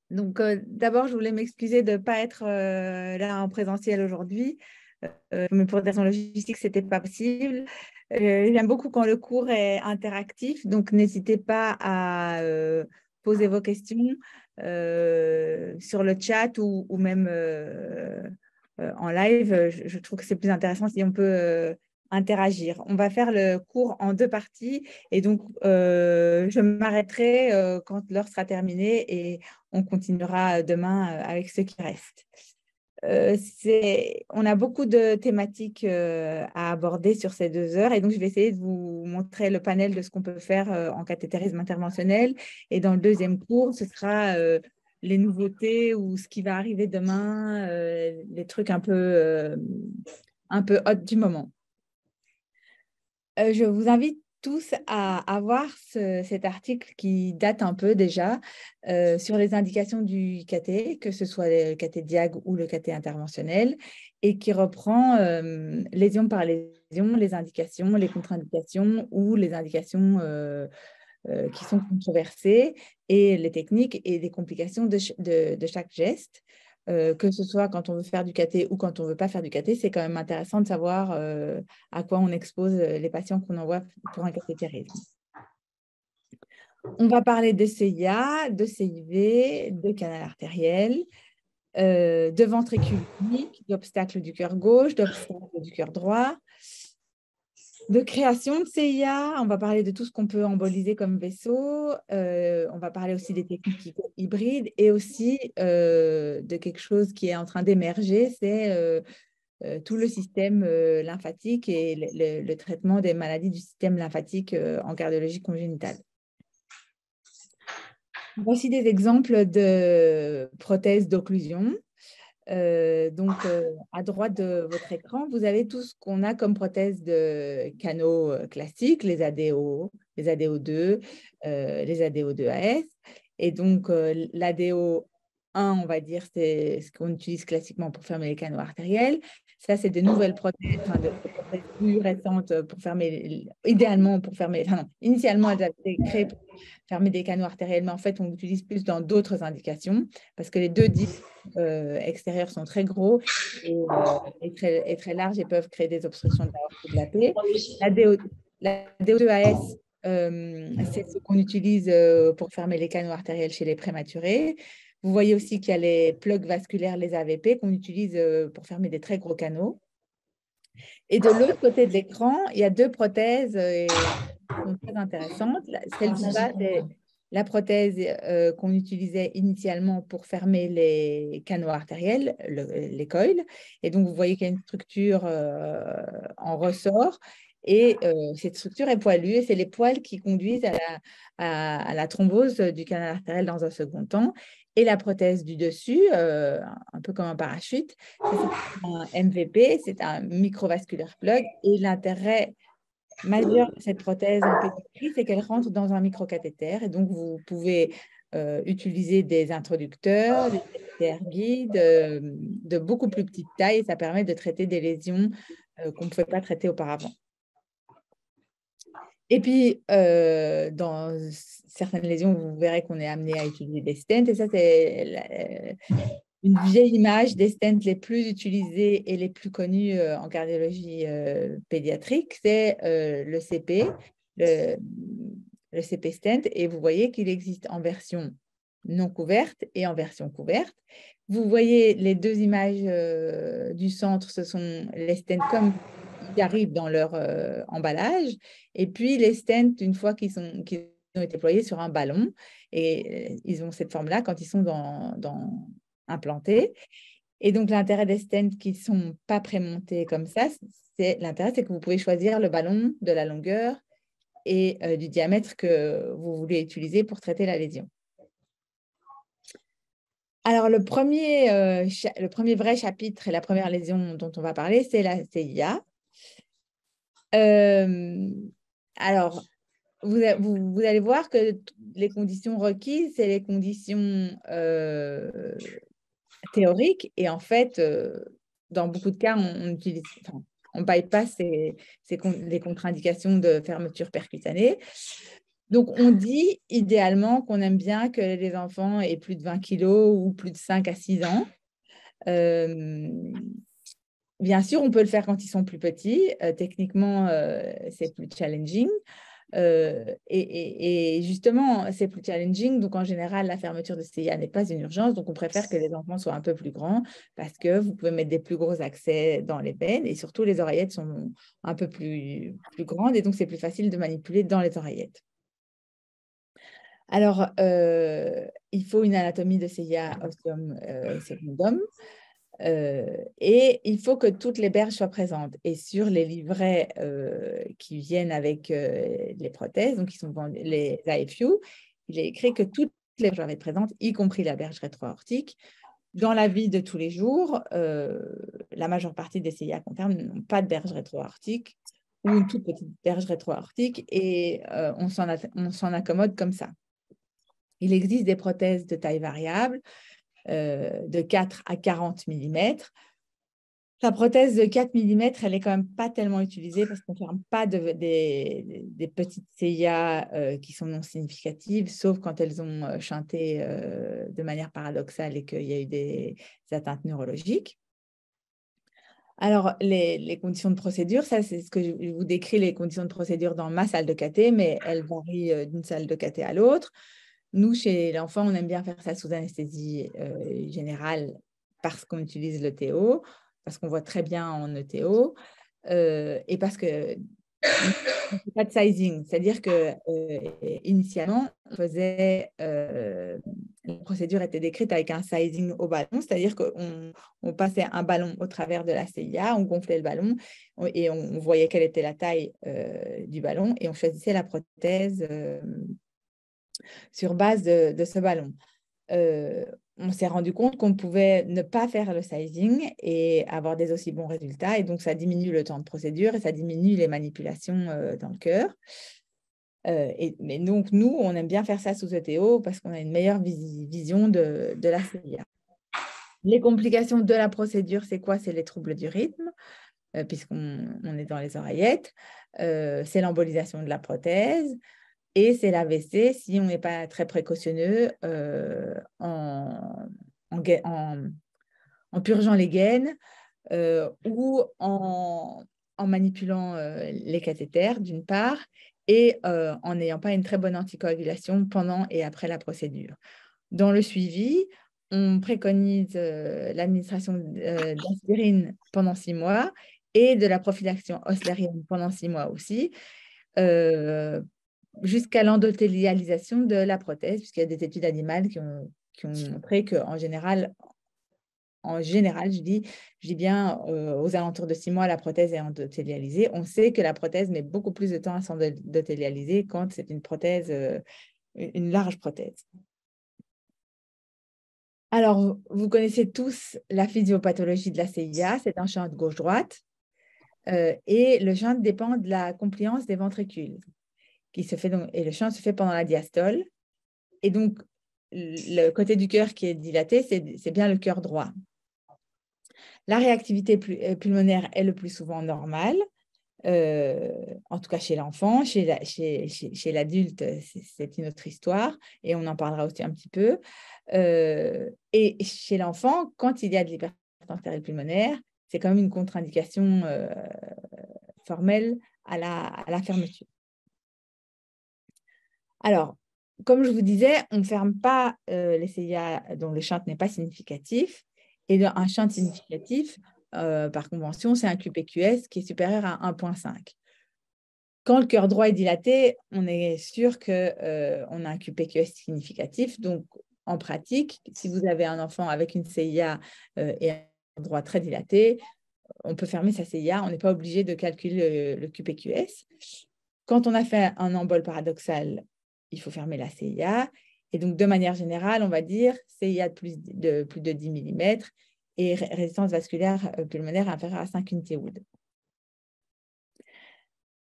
Donc, d'abord, je voulais m'excuser de ne pas être là en présentiel aujourd'hui, mais pour des raisons logistiques, ce n'était pas possible. J'aime beaucoup quand le cours est interactif, donc n'hésitez pas à poser vos questions sur le chat ou même en live. Je trouve que c'est plus intéressant si on peut interagir. On va faire le cours en deux parties et donc je m'arrêterai quand l'heure sera terminée et on continuera demain avec ceux qui restent. On a beaucoup de thématiques à aborder sur ces 2 heures et donc je vais essayer de vous montrer le panel de ce qu'on peut faire en cathétérisme interventionnel. Et dans le deuxième cours, ce sera les nouveautés ou ce qui va arriver demain, les trucs un peu hot du moment. Je vous invite tous à voir cet article qui date un peu déjà sur les indications du cathé, que ce soit le cathé diag ou le cathé interventionnel, et qui reprend lésion par lésion, les indications, les contre-indications ou les indications qui sont controversées et les techniques et des complications de chaque geste. Que ce soit quand on veut faire du cathé ou quand on ne veut pas faire du cathé, c'est quand même intéressant de savoir à quoi on expose les patients qu'on envoie pour un cathétérisme. On va parler de CIA, de CIV, de canal artériel, de ventricule unique, d'obstacle du cœur gauche, d'obstacle du cœur droit, de création de CIA. On va parler de tout ce qu'on peut emboliser comme vaisseau. On va parler aussi des techniques hybrides et aussi de quelque chose qui est en train d'émerger, c'est tout le système lymphatique et le traitement des maladies du système lymphatique en cardiologie congénitale. Voici des exemples de prothèses d'occlusion. À droite de votre écran, vous avez tout ce qu'on a comme prothèse de canaux classiques, les ADO, les ADO2, les ADO2AS. Et donc, l'ADO1, on va dire, c'est ce qu'on utilise classiquement pour fermer les canaux artériels. Ça, c'est des nouvelles prothèses, enfin, des prothèses plus récentes pour fermer, idéalement pour fermer, enfin non, initialement, elles avaient été créées pour fermer des canaux artériels, mais en fait, on l'utilise plus dans d'autres indications parce que les deux disques extérieurs sont très gros et très larges et peuvent créer des obstructions de l'aorte ou de la paix. La DO2AS, c'est ce qu'on utilise pour fermer les canaux artériels chez les prématurés. Vous voyez aussi qu'il y a les plugs vasculaires, les AVP, qu'on utilise pour fermer des très gros canaux. Et de l'autre côté de l'écran, il y a deux prothèses qui sont très intéressantes. Celle du bas, c'est la prothèse qu'on utilisait initialement pour fermer les canaux artériels, les coils. Et donc, vous voyez qu'il y a une structure en ressort. Et cette structure est poilue et c'est les poils qui conduisent à la thrombose du canal artériel dans un second temps. Et la prothèse du dessus, un peu comme un parachute, ça, c'est un MVP, c'est un microvasculaire plug. Et l'intérêt majeur de cette prothèse en pédiatrie, c'est qu'elle rentre dans un microcathéter. Et donc, vous pouvez utiliser des introducteurs, des cathéters guides de beaucoup plus petite taille. Et ça permet de traiter des lésions qu'on ne pouvait pas traiter auparavant. Et puis, dans certaines lésions, vous verrez qu'on est amené à utiliser des stents. Et ça, c'est une vieille image des stents les plus utilisés et les plus connus en cardiologie pédiatrique. C'est le CP, le CP stent. Et vous voyez qu'il existe en version non couverte et en version couverte. Vous voyez les deux images du centre, ce sont les stents comme ils arrivent dans leur emballage. Et puis, les stents, une fois qu'ils ont été déployés sur un ballon, et ils ont cette forme-là quand ils sont implantés. Et donc, l'intérêt des stents qui ne sont pas prémontés comme ça, l'intérêt, c'est que vous pouvez choisir le ballon de la longueur et du diamètre que vous voulez utiliser pour traiter la lésion. Alors, le premier vrai chapitre et la première lésion dont on va parler, c'est la CIA. Alors, vous allez voir que les conditions requises, c'est les conditions théoriques. Et en fait, dans beaucoup de cas, on bypass les contre-indications de fermeture percutanée. Donc, on dit idéalement qu'on aime bien que les enfants aient plus de 20 kilos ou plus de 5 à 6 ans. Euh, Bien sûr, on peut le faire quand ils sont plus petits. Techniquement, c'est plus challenging. Et justement, c'est plus challenging. Donc, en général, la fermeture de CIA n'est pas une urgence. Donc, on préfère que les enfants soient un peu plus grands parce que vous pouvez mettre des plus gros accès dans les veines et surtout, les oreillettes sont un peu plus grandes et donc, c'est plus facile de manipuler dans les oreillettes. Alors, il faut une anatomie de CIA ostium secundum. Et il faut que toutes les berges soient présentes. Et sur les livrets qui viennent avec les prothèses, donc qui sont vendus, les AFU, il est écrit que toutes les berges doivent être présentes, y compris la berge rétro-aortique. Dans la vie de tous les jours, la majeure partie des CIA confirmes n'ont pas de berge rétro-aortique ou une toute petite berge rétro-aortique et on s'en accommode comme ça. Il existe des prothèses de taille variable de 4 à 40 mm. La prothèse de 4 mm, elle n'est quand même pas tellement utilisée parce qu'on ne ferme pas des petites CIA qui sont non significatives, sauf quand elles ont chanté de manière paradoxale et qu'il y a eu des atteintes neurologiques. Alors, les conditions de procédure, ça, c'est ce que je vous décris, les conditions de procédure dans ma salle de caté, mais elles varient d'une salle de caté à l'autre. Nous, chez l'enfant, on aime bien faire ça sous anesthésie générale parce qu'on utilise l'ETO, parce qu'on voit très bien en ETO et parce que on fait pas de sizing. C'est-à-dire que initialement, la procédure était décrite avec un sizing au ballon, c'est-à-dire qu'on passait un ballon au travers de la CIA, on gonflait le ballon et on voyait quelle était la taille du ballon et on choisissait la prothèse sur base de ce ballon. On s'est rendu compte qu'on pouvait ne pas faire le sizing et avoir des aussi bons résultats. Et donc, ça diminue le temps de procédure et ça diminue les manipulations dans le cœur. Mais donc, nous, on aime bien faire ça sous ETO parce qu'on a une meilleure vision de la CIA. Les complications de la procédure, c'est quoi? C'est les troubles du rythme, puisqu'on est dans les oreillettes. C'est l'embolisation de la prothèse. Et c'est l'AVC si on n'est pas très précautionneux en purgeant les gaines ou en manipulant les cathéters, d'une part, et en n'ayant pas une très bonne anticoagulation pendant et après la procédure. Dans le suivi, on préconise l'administration d'aspirine pendant 6 mois et de la prophylaxie oslérienne pendant 6 mois aussi. Jusqu'à l'endothélialisation de la prothèse, puisqu'il y a des études animales qui ont montré qu'en général, je dis bien aux alentours de 6 mois, la prothèse est endothélialisée. On sait que la prothèse met beaucoup plus de temps à s'endothélialiser quand c'est une prothèse, une large prothèse. Alors, vous connaissez tous la physiopathologie de la CIA, c'est un shunt gauche-droite, et le shunt dépend de la compliance des ventricules. Et le shunt se fait pendant la diastole. Et donc, le côté du cœur qui est dilaté, c'est bien le cœur droit. La réactivité pulmonaire est le plus souvent normale, en tout cas chez l'enfant. Chez l'adulte, c'est une autre histoire, et on en parlera aussi un petit peu. Et chez l'enfant, quand il y a de l'hypertension artérielle pulmonaire, c'est quand même une contre-indication formelle à la fermeture. Alors, comme je vous disais, on ne ferme pas les CIA dont le shunt n'est pas significatif. Et un shunt significatif, par convention, c'est un QPQS qui est supérieur à 1,5. Quand le cœur droit est dilaté, on est sûr qu'on a un QPQS significatif. Donc, en pratique, si vous avez un enfant avec une CIA et un droit très dilaté, on peut fermer sa CIA. On n'est pas obligé de calculer le QPQS. Quand on a fait un embole paradoxal, il faut fermer la CIA. Et donc, de manière générale, on va dire CIA de plus de 10 mm et résistance vasculaire pulmonaire inférieure à 5 unités Wood.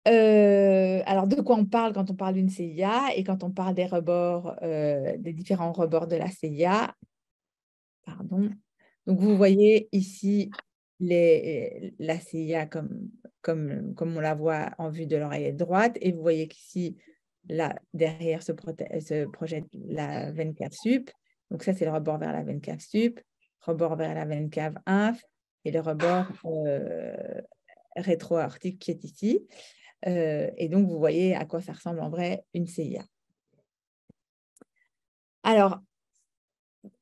Alors, de quoi on parle quand on parle d'une CIA et quand on parle des rebords, des différents rebords de la CIA? Pardon. Donc, vous voyez ici la CIA comme on la voit en vue de l'oreillette droite et vous voyez qu'ici, là, derrière se projette la veine cave sup. Donc ça, c'est le rebord vers la veine cave sup, rebord vers la veine cave inf et le rebord rétro-aortique qui est ici. Et donc, vous voyez à quoi ça ressemble en vrai une CIA. Alors,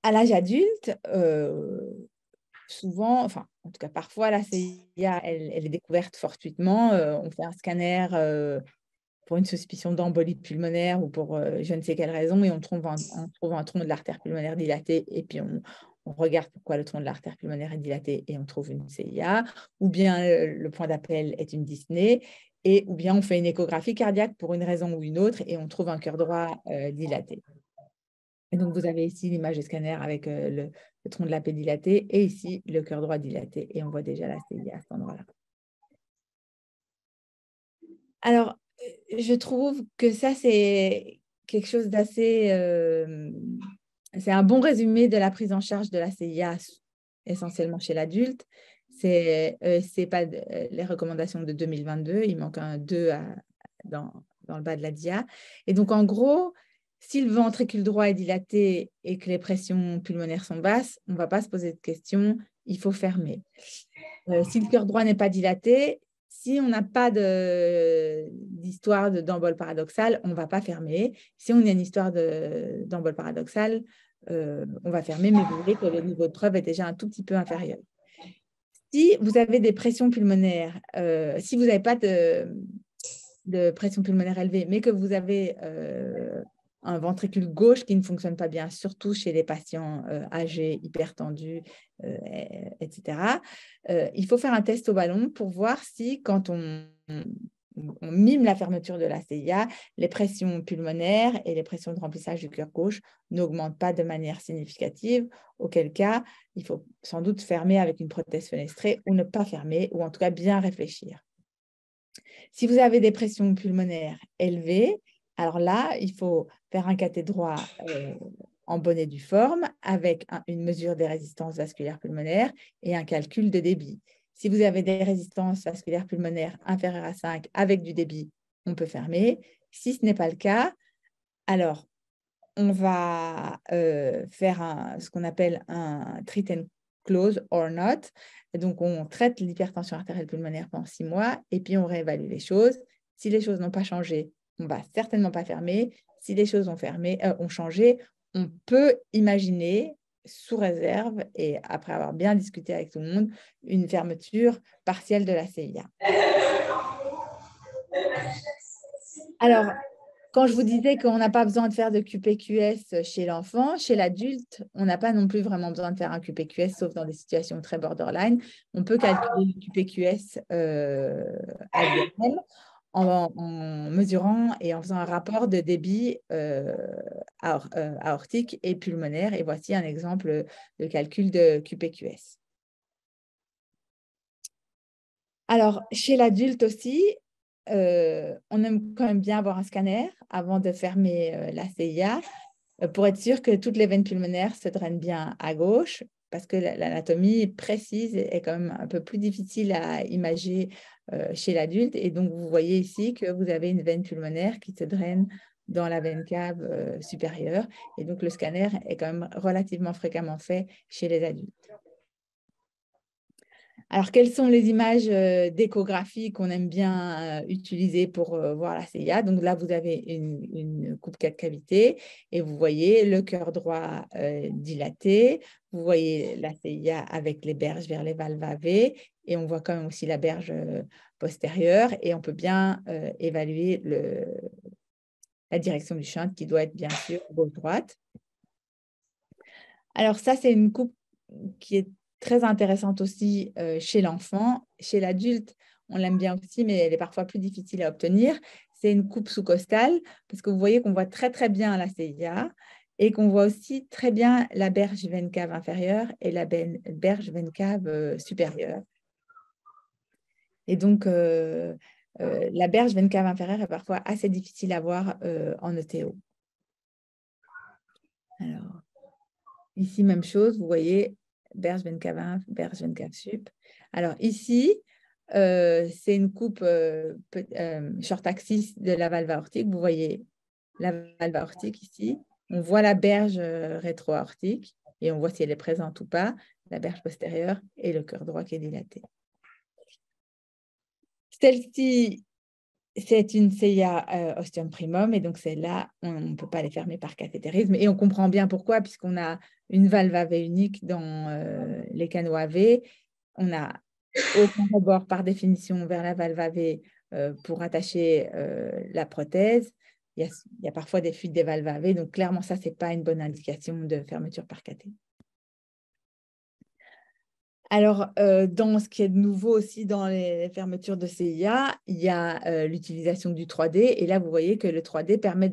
à l'âge adulte, souvent, enfin, en tout cas, parfois, la CIA, elle est découverte fortuitement. On fait un scanner pour une suspicion d'embolie pulmonaire ou pour je ne sais quelle raison, et on trouve un tronc de l'artère pulmonaire dilaté, et puis on regarde pourquoi le tronc de l'artère pulmonaire est dilaté, et on trouve une CIA, ou bien le point d'appel est une dyspnée, ou bien on fait une échographie cardiaque pour une raison ou une autre, et on trouve un cœur droit dilaté. Et donc, vous avez ici l'image de scanner avec le tronc de la plaie dilaté et ici le cœur droit dilaté. Et on voit déjà la CIA à cet endroit-là. Alors, je trouve que ça, c'est quelque chose d'assez... c'est un bon résumé de la prise en charge de la CIA, essentiellement chez l'adulte. C'est pas les recommandations de 2022. Il manque un 2 dans le bas de la dia. Et donc, en gros... Si le ventricule droit est dilaté et que les pressions pulmonaires sont basses, on ne va pas se poser de questions, il faut fermer. Si le cœur droit n'est pas dilaté, si on n'a pas d'histoire d'embole paradoxale, on ne va pas fermer. Si on a une histoire d'embole paradoxale, on va fermer, mais vous voyez que le niveau de preuve est déjà un tout petit peu inférieur. Si vous avez des pressions pulmonaires, si vous n'avez pas de pression pulmonaire élevée, mais que vous avez un ventricule gauche qui ne fonctionne pas bien, surtout chez les patients âgés, hypertendus, etc. Il faut faire un test au ballon pour voir si, quand on mime la fermeture de la CIA, les pressions pulmonaires et les pressions de remplissage du cœur gauche n'augmentent pas de manière significative, auquel cas, il faut sans doute fermer avec une prothèse fenestrée ou ne pas fermer, ou en tout cas bien réfléchir. Si vous avez des pressions pulmonaires élevées, alors là, il faut faire un cathé droit en bonne et due forme avec une mesure des résistances vasculaires pulmonaires et un calcul de débit. Si vous avez des résistances vasculaires pulmonaires inférieures à 5 avec du débit, on peut fermer. Si ce n'est pas le cas, alors on va faire ce qu'on appelle un treat and close or not. Et donc, on traite l'hypertension artérielle pulmonaire pendant 6 mois et puis on réévalue les choses. Si les choses n'ont pas changé, on ne va certainement pas fermer. Si les choses ont changé, on peut imaginer, sous réserve et après avoir bien discuté avec tout le monde, une fermeture partielle de la CIA. Alors, quand je vous disais qu'on n'a pas besoin de faire de QPQS chez l'enfant, chez l'adulte, on n'a pas non plus vraiment besoin de faire un QPQS, sauf dans des situations très borderline. On peut calculer le QPQS à l'IRM en mesurant et en faisant un rapport de débit aortique et pulmonaire. Et voici un exemple de calcul de QPQS. Alors, chez l'adulte aussi, on aime quand même bien avoir un scanner avant de fermer la CIA pour être sûr que toutes les veines pulmonaires se drainent bien à gauche, parce que l'anatomie précise est quand même un peu plus difficile à imager chez l'adulte. Et donc, vous voyez ici que vous avez une veine pulmonaire qui se draine dans la veine cave supérieure. Et donc, le scanner est quand même relativement fréquemment fait chez les adultes. Alors, quelles sont les images d'échographie qu'on aime bien utiliser pour voir la CIA? Donc là, vous avez une coupe 4 cavités et vous voyez le cœur droit dilaté. Vous voyez la CIA avec les berges vers les valves AV et on voit quand même aussi la berge postérieure et on peut bien évaluer la direction du shunt qui doit être bien sûr gauche-droite. Alors ça, c'est une coupe qui est très intéressante aussi chez l'enfant. Chez l'adulte, on l'aime bien aussi, mais elle est parfois plus difficile à obtenir. C'est une coupe sous-costale, parce que vous voyez qu'on voit très, très bien la CIA et qu'on voit aussi très bien la berge veine cave inférieure et la berge veine cave supérieure. Et donc, la berge veine cave inférieure est parfois assez difficile à voir en ETO. Alors, ici, même chose, vous voyez berge veine cave inf, berge veine cave sup. Alors ici, c'est une coupe short axis de la valve aortique. Vous voyez la valve aortique ici. On voit la berge rétro-aortique et on voit si elle est présente ou pas, la berge postérieure et le cœur droit qui est dilaté. Celle-ci, c'est une CIA ostium primum et donc celle-là, on ne peut pas les fermer par cathétérisme et on comprend bien pourquoi puisqu'on a une valve AV unique dans les canaux AV. On a aucun rebord par définition vers la valve AV pour attacher la prothèse. Il y a parfois des fuites des valves AV, donc clairement, ça, ce n'est pas une bonne indication de fermeture par cathé. Alors, dans ce qui est de nouveau aussi dans les fermetures de CIA, il y a l'utilisation du 3D. Et là, vous voyez que le 3D permet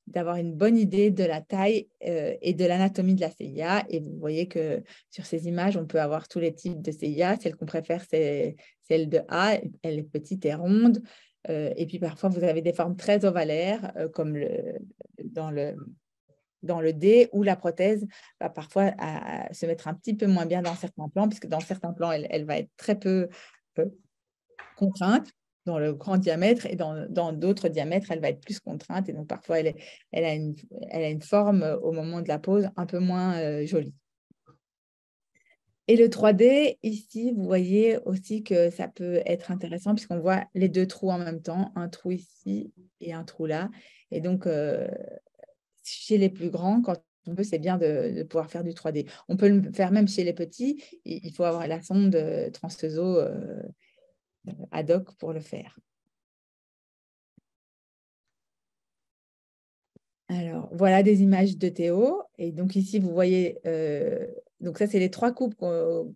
d'avoir une bonne idée de la taille et de l'anatomie de la CIA. Et vous voyez que sur ces images, on peut avoir tous les types de CIA. Celle qu'on préfère, c'est celle de A. Elle est petite et ronde. Et puis parfois, vous avez des formes très ovalaires, comme dans le D, où la prothèse va parfois se mettre un petit peu moins bien dans certains plans, puisque dans certains plans, elle va être très peu contrainte dans le grand diamètre, et dans d'autres diamètres, elle va être plus contrainte, et donc parfois, elle a une forme au moment de la pose un peu moins jolie. Et le 3D, ici, vous voyez aussi que ça peut être intéressant puisqu'on voit les deux trous en même temps, un trou ici et un trou là. Et donc, chez les plus grands, quand on veut, c'est bien de pouvoir faire du 3D. On peut le faire même chez les petits. Il faut avoir la sonde transfuso ad hoc pour le faire. Alors, voilà des images de Théo. Et donc ici, vous voyez, donc ça, c'est les 3 coupes qu'on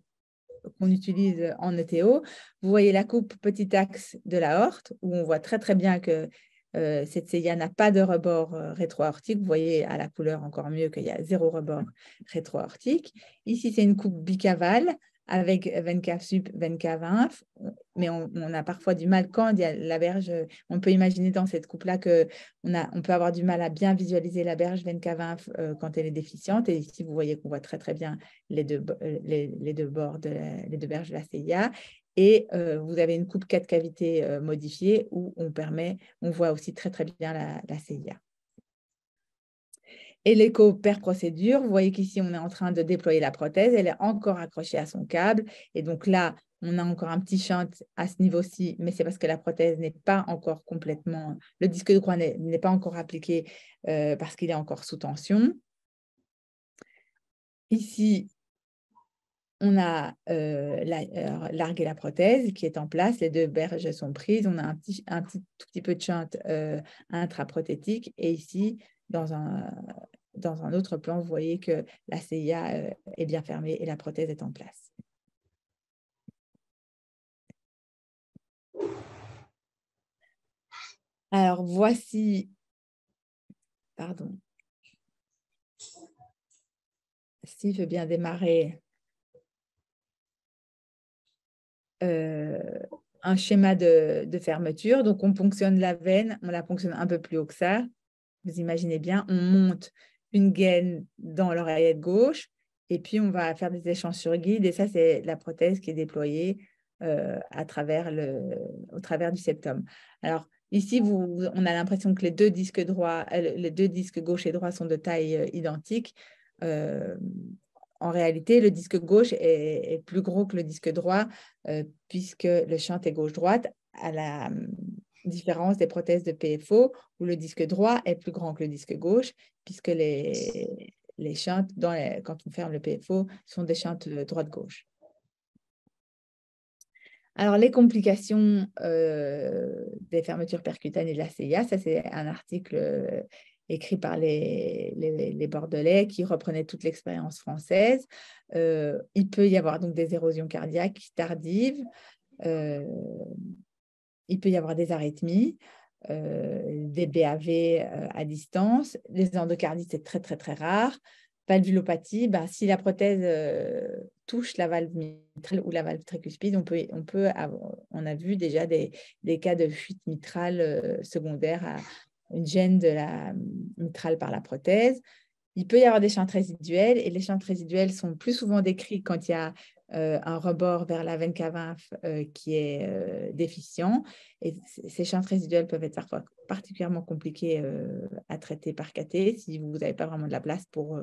utilise en ETO. Vous voyez la coupe petit axe de l'aorte, où on voit très, très bien que cette CIA n'a pas de rebord rétro-aortique. Vous voyez à la couleur encore mieux qu'il y a 0 rebord rétro-aortique. Ici, c'est une coupe bicavale avec veine cave sup, veine cave inf, mais on a parfois du mal quand il y a la berge. On peut imaginer dans cette coupe-là qu'on peut avoir du mal à bien visualiser la berge veine cave inf quand elle est déficiente. Et ici, vous voyez qu'on voit très, très bien les deux bords, les deux berges de la CIA. Et vous avez une coupe 4 cavités modifiée où on voit aussi très, très bien la CIA. Et l'écho per procédure, vous voyez qu'ici, on est en train de déployer la prothèse. Elle est encore accrochée à son câble. Et donc là, on a encore un petit shunt à ce niveau-ci, mais c'est parce que la prothèse n'est pas encore complètement… Le disque droit n'est pas encore appliqué parce qu'il est encore sous tension. Ici, on a largué la prothèse qui est en place. Les deux berges sont prises. On a un tout petit peu de shunt intraprothétique. Et ici, dans un autre plan, vous voyez que la CIA est bien fermée et la prothèse est en place. Alors, voici… Pardon. Si je veux bien démarrer un schéma de fermeture. Donc, on ponctionne la veine. On la ponctionne un peu plus haut que ça. Vous imaginez bien, on monte une gaine dans l'oreillette gauche et puis on va faire des échanges sur guide. Et ça, c'est la prothèse qui est déployée au travers du septum. Alors, ici, on a l'impression que les deux disques gauche et droit sont de taille identique. En réalité, le disque gauche est plus gros que le disque droit puisque le shunt est gauche-droite à la différence des prothèses de PFO où le disque droit est plus grand que le disque gauche puisque les shunts, quand on ferme le PFO, sont des shunts droite-gauche. Alors, les complications des fermetures percutanées de la CIA, ça c'est un article écrit par les Bordelais qui reprenait toute l'expérience française. Il peut y avoir donc des érosions cardiaques tardives, il peut y avoir des arythmies, des BAV à distance. Les endocardites, c'est très, très, très rare. Valvulopathie, si la prothèse touche la valve mitrale ou la valve tricuspide, on a vu déjà des cas de fuite mitrale secondaire à une gêne de la mitrale par la prothèse. Il peut y avoir des shunts résiduels et les shunts résiduels sont plus souvent décrits quand il y a un rebord vers la veine cave qui est déficient. Et ces chantes résiduelles peuvent être parfois particulièrement compliquées à traiter par cathé si vous n'avez pas vraiment de la place pour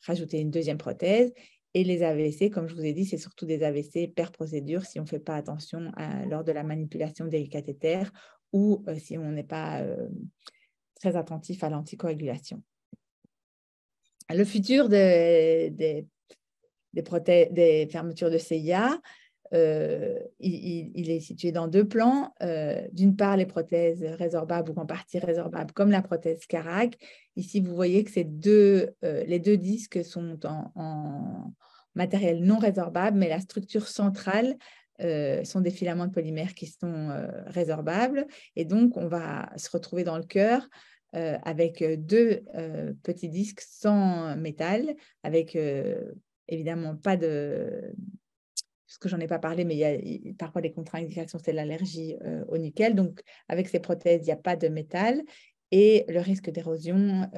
rajouter une deuxième prothèse. Et les AVC, comme je vous ai dit, c'est surtout des AVC per procédure si on ne fait pas attention lors de la manipulation des cathéters ou si on n'est pas très attentif à l'anticoagulation. Le futur des fermetures de CIA, il est situé dans deux plans. D'une part, les prothèses résorbables ou en partie résorbables, comme la prothèse Carac. Ici, vous voyez que les deux disques sont en matériel non résorbable, mais la structure centrale sont des filaments de polymère qui sont résorbables. Et donc, on va se retrouver dans le cœur avec deux petits disques sans métal, avec évidemment pas de... Parce que j'en ai pas parlé, mais il y a parfois des contre-indications, c'est l'allergie au nickel. Donc, avec ces prothèses, il n'y a pas de métal et le risque d'érosion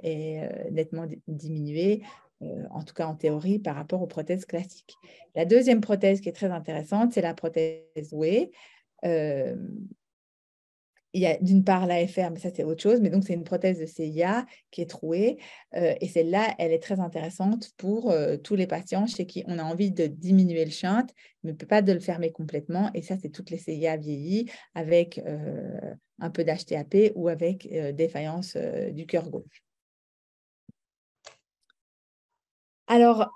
est nettement diminué, en tout cas en théorie, par rapport aux prothèses classiques. La deuxième prothèse qui est très intéressante, c'est la prothèse Way. Il y a d'une part l'AFR, mais ça c'est autre chose, mais donc c'est une prothèse de CIA qui est trouée et celle-là, elle est très intéressante pour tous les patients chez qui on a envie de diminuer le shunt, mais on ne peut pas de le fermer complètement et ça c'est toutes les CIA vieillies avec un peu d'HTAP ou avec défaillance du cœur gauche. Alors,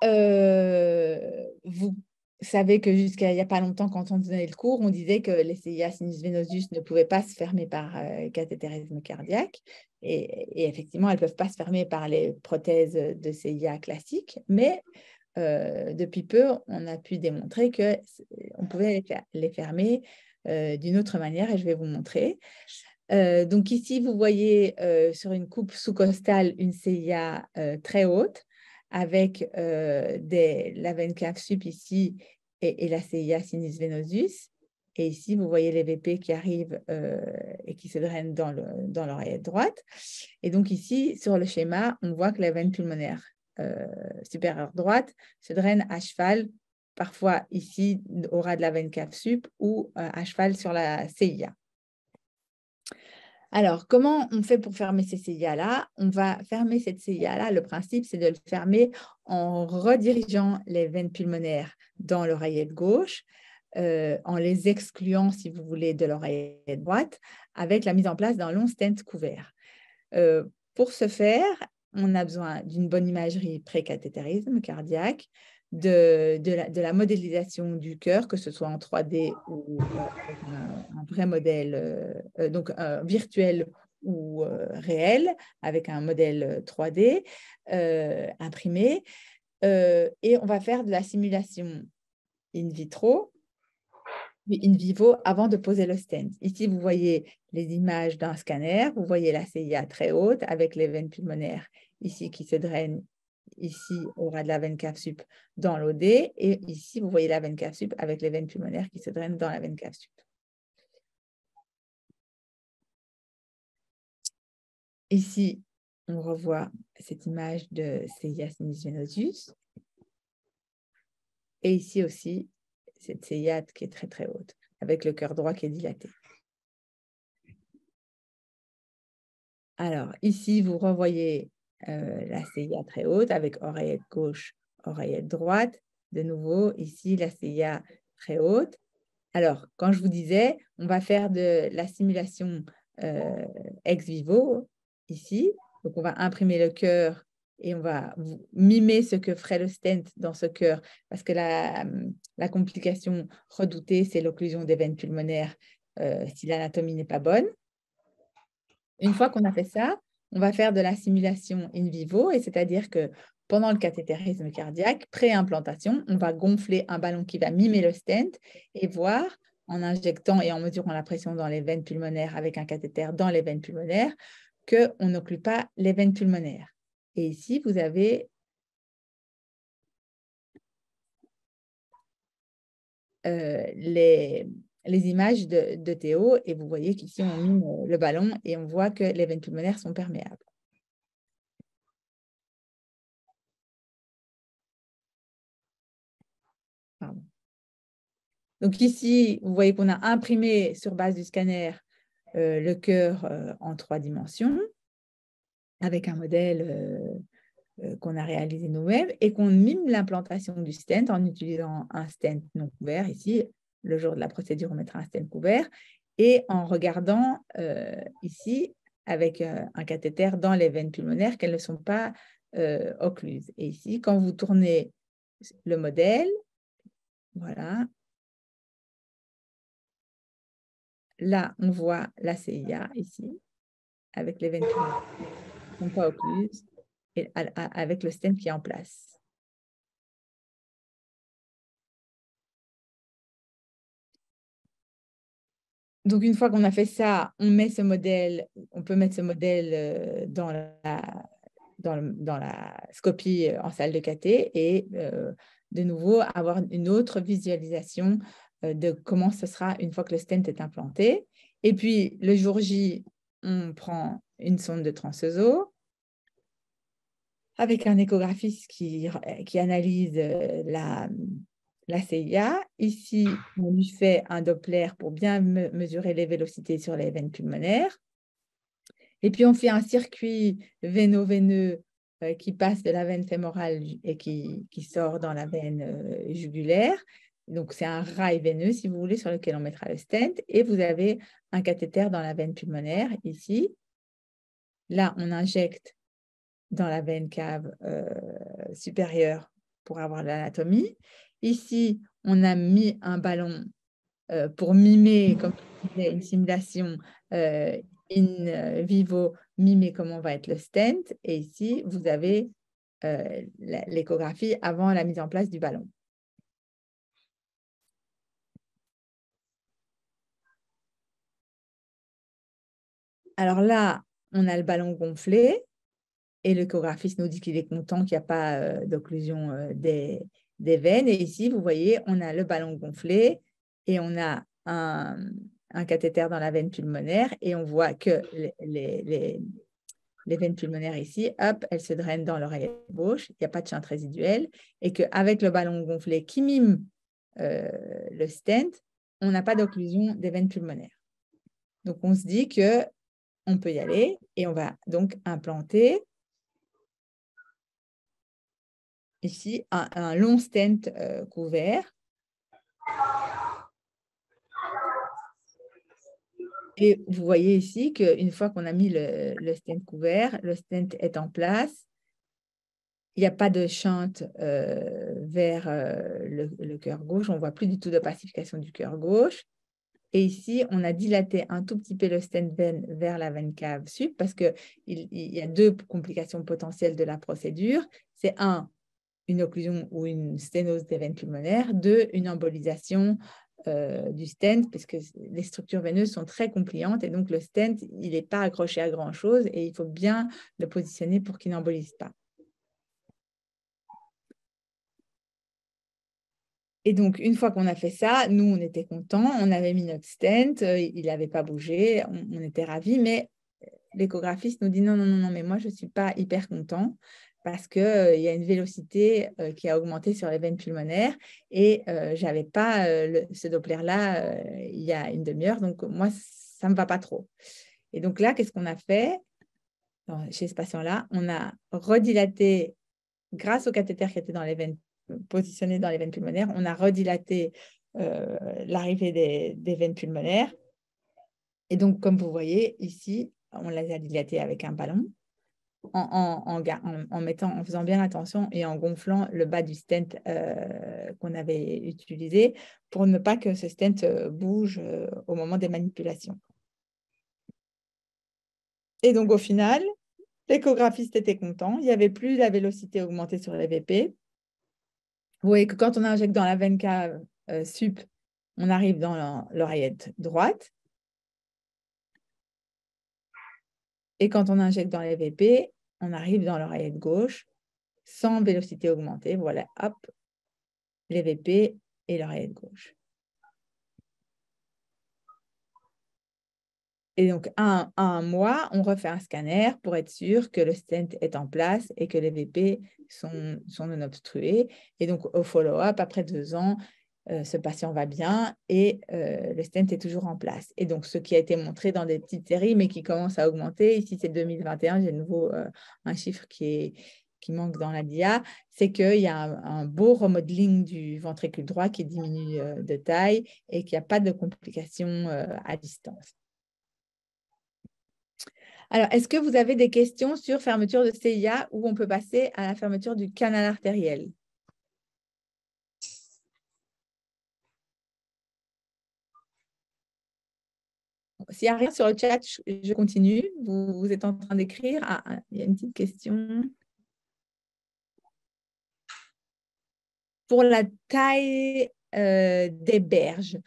vous savez que jusqu'à il n'y a pas longtemps, quand on donnait le cours, on disait que les CIA sinus venosus ne pouvaient pas se fermer par cathétérisme cardiaque. Et effectivement, elles ne peuvent pas se fermer par les prothèses de CIA classiques, mais depuis peu, on a pu démontrer qu'on pouvait les fermer d'une autre manière, et je vais vous montrer. Donc ici, vous voyez sur une coupe sous-costale une CIA très haute, avec la veine cave sup ici et la CIA sinus venosus. Et ici, vous voyez les VP qui arrivent et qui se drainent dans l'oreillette droite. Et donc ici, sur le schéma, on voit que la veine pulmonaire supérieure droite se draine à cheval, parfois ici au ras de la veine cave sup ou à cheval sur la CIA. Alors, comment on fait pour fermer ces CIA-là? On va fermer cette CIA-là. Le principe, c'est de le fermer en redirigeant les veines pulmonaires dans l'oreillette gauche, en les excluant, si vous voulez, de l'oreillette droite, avec la mise en place d'un long stent couvert. Pour ce faire, on a besoin d'une bonne imagerie pré-cathétérisme cardiaque, de la modélisation du cœur, que ce soit en 3D ou avec un vrai modèle, donc virtuel ou réel, avec un modèle 3D imprimé. Et on va faire de la simulation in vitro, in vivo, avant de poser le stent. Ici, vous voyez les images d'un scanner, vous voyez la CIA très haute avec les veines pulmonaires ici qui se drainent ici au ras de la veine cave sup dans l'OD, et ici, vous voyez la veine cave sup avec les veines pulmonaires qui se drainent dans la veine cave sup. Ici, on revoit cette image de CIA sinus venosus. Et ici aussi, cette CIA qui est très, très haute, avec le cœur droit qui est dilaté. Alors, ici, vous revoyez la CIA très haute avec oreillette gauche, oreillette droite. De nouveau, ici, la CIA très haute. Alors, quand je vous disais, on va faire de la simulation ex vivo, ici. Donc, on va imprimer le cœur et on va mimer ce que ferait le stent dans ce cœur, parce que la complication redoutée, c'est l'occlusion des veines pulmonaires si l'anatomie n'est pas bonne. Une fois qu'on a fait ça, on va faire de la simulation in vivo, et c'est-à-dire que pendant le cathétérisme cardiaque, pré-implantation, on va gonfler un ballon qui va mimer le stent et voir, en injectant et en mesurant la pression dans les veines pulmonaires avec un cathéter dans les veines pulmonaires, qu'on n'occlue pas les veines pulmonaires. Et ici, vous avez les images de Théo, et vous voyez qu'ici, on mime le ballon et on voit que les veines pulmonaires sont perméables. Donc ici, vous voyez qu'on a imprimé sur base du scanner le cœur en 3 dimensions avec un modèle qu'on a réalisé nous-mêmes et qu'on mime l'implantation du stent en utilisant un stent non couvert. Ici, le jour de la procédure, on mettra un stent couvert et en regardant ici avec un cathéter dans les veines pulmonaires qu'elles ne sont pas occluses. Et ici, quand vous tournez le modèle, voilà, là, on voit la CIA ici, avec les veines pulmonaires qui ne sont pas occluses et avec le stent qui est en place. Donc, une fois qu'on a fait ça, on met ce modèle, on peut mettre ce modèle dans la scopie en salle de cathé et de nouveau avoir une autre visualisation de comment ce sera une fois que le stent est implanté. Et puis, le jour J, on prend une sonde de transfuso avec un échographiste qui analyse la CIA. Ici, on lui fait un Doppler pour bien mesurer les vélocités sur les veines pulmonaires. Et puis, on fait un circuit véno-veineux qui passe de la veine fémorale et qui sort dans la veine jugulaire. Donc, c'est un rail veineux, si vous voulez, sur lequel on mettra le stent. Et vous avez un cathéter dans la veine pulmonaire, ici. Là, on injecte dans la veine cave supérieure pour avoir l'anatomie. Ici, on a mis un ballon pour mimer, comme je disais, une simulation in vivo, mimer comment va être le stent. Et ici, vous avez l'échographie avant la mise en place du ballon. Alors là, on a le ballon gonflé et l'échographiste nous dit qu'il est content qu'il n'y a pas d'occlusion des veines. Et ici, vous voyez, on a le ballon gonflé et on a un cathéter dans la veine pulmonaire et on voit que les veines pulmonaires ici, hop, elles se drainent dans l'oreille gauche, il n'y a pas de chante résiduelle et qu'avec le ballon gonflé qui mime le stent, on n'a pas d'occlusion des veines pulmonaires. Donc, on se dit qu'on peut y aller et on va donc implanter ici un long stent couvert. Et vous voyez ici qu'une fois qu'on a mis le stent couvert, le stent est en place. Il n'y a pas de chante vers le cœur gauche. On ne voit plus du tout de pacification du cœur gauche. Et ici, on a dilaté un tout petit peu le stent veine vers la veine cave sup parce qu'il y a 2 complications potentielles de la procédure. C'est une occlusion ou une sténose des veines pulmonaires. 2, une embolisation du stent, parce que les structures veineuses sont très compliantes et donc le stent, il n'est pas accroché à grand-chose et il faut bien le positionner pour qu'il n'embolise pas. Et donc, une fois qu'on a fait ça, nous, on était contents, on avait mis notre stent, il n'avait pas bougé, on était ravis, mais l'échographiste nous dit non, non, non, non, mais moi, je ne suis pas hyper content parce qu'il y a une vélocité qui a augmenté sur les veines pulmonaires et je n'avais pas ce Doppler-là il y a une demi-heure, donc moi, ça ne me va pas trop. Et donc là, qu'est-ce qu'on a fait chez ce patient-là? On a redilaté, grâce au cathéter qui était dans les veines, positionné dans les veines pulmonaires, on a redilaté l'arrivée des veines pulmonaires. Et donc, comme vous voyez ici, on les a dilatées avec un ballon en faisant bien attention et en gonflant le bas du stent qu'on avait utilisé pour ne pas que ce stent bouge au moment des manipulations. Et donc, au final, l'échographiste était content. Il n'y avait plus la vélocité augmentée sur les VP. Vous voyez que quand on injecte dans la veine cave sup, on arrive dans l'oreillette droite. Et quand on injecte dans les VP, on arrive dans l'oreillette gauche sans vélocité augmentée. Voilà, hop, les VP et l'oreillette gauche. Et donc, à un mois, on refait un scanner pour être sûr que le stent est en place et que les VP sont non obstrués. Et donc, au follow-up, après 2 ans, ce patient va bien et le stent est toujours en place. Et donc, ce qui a été montré dans des petites séries, mais qui commence à augmenter, ici c'est 2021, j'ai de nouveau un chiffre qui manque dans la DIA, c'est qu'il y a un beau remodeling du ventricule droit qui diminue de taille et qu'il n'y a pas de complications à distance. Alors, est-ce que vous avez des questions sur fermeture de CIA ou on peut passer à la fermeture du canal artériel? S'il n'y a rien sur le chat, je continue. Vous êtes en train d'écrire. Ah, il y a une petite question. Pour la taille des berges,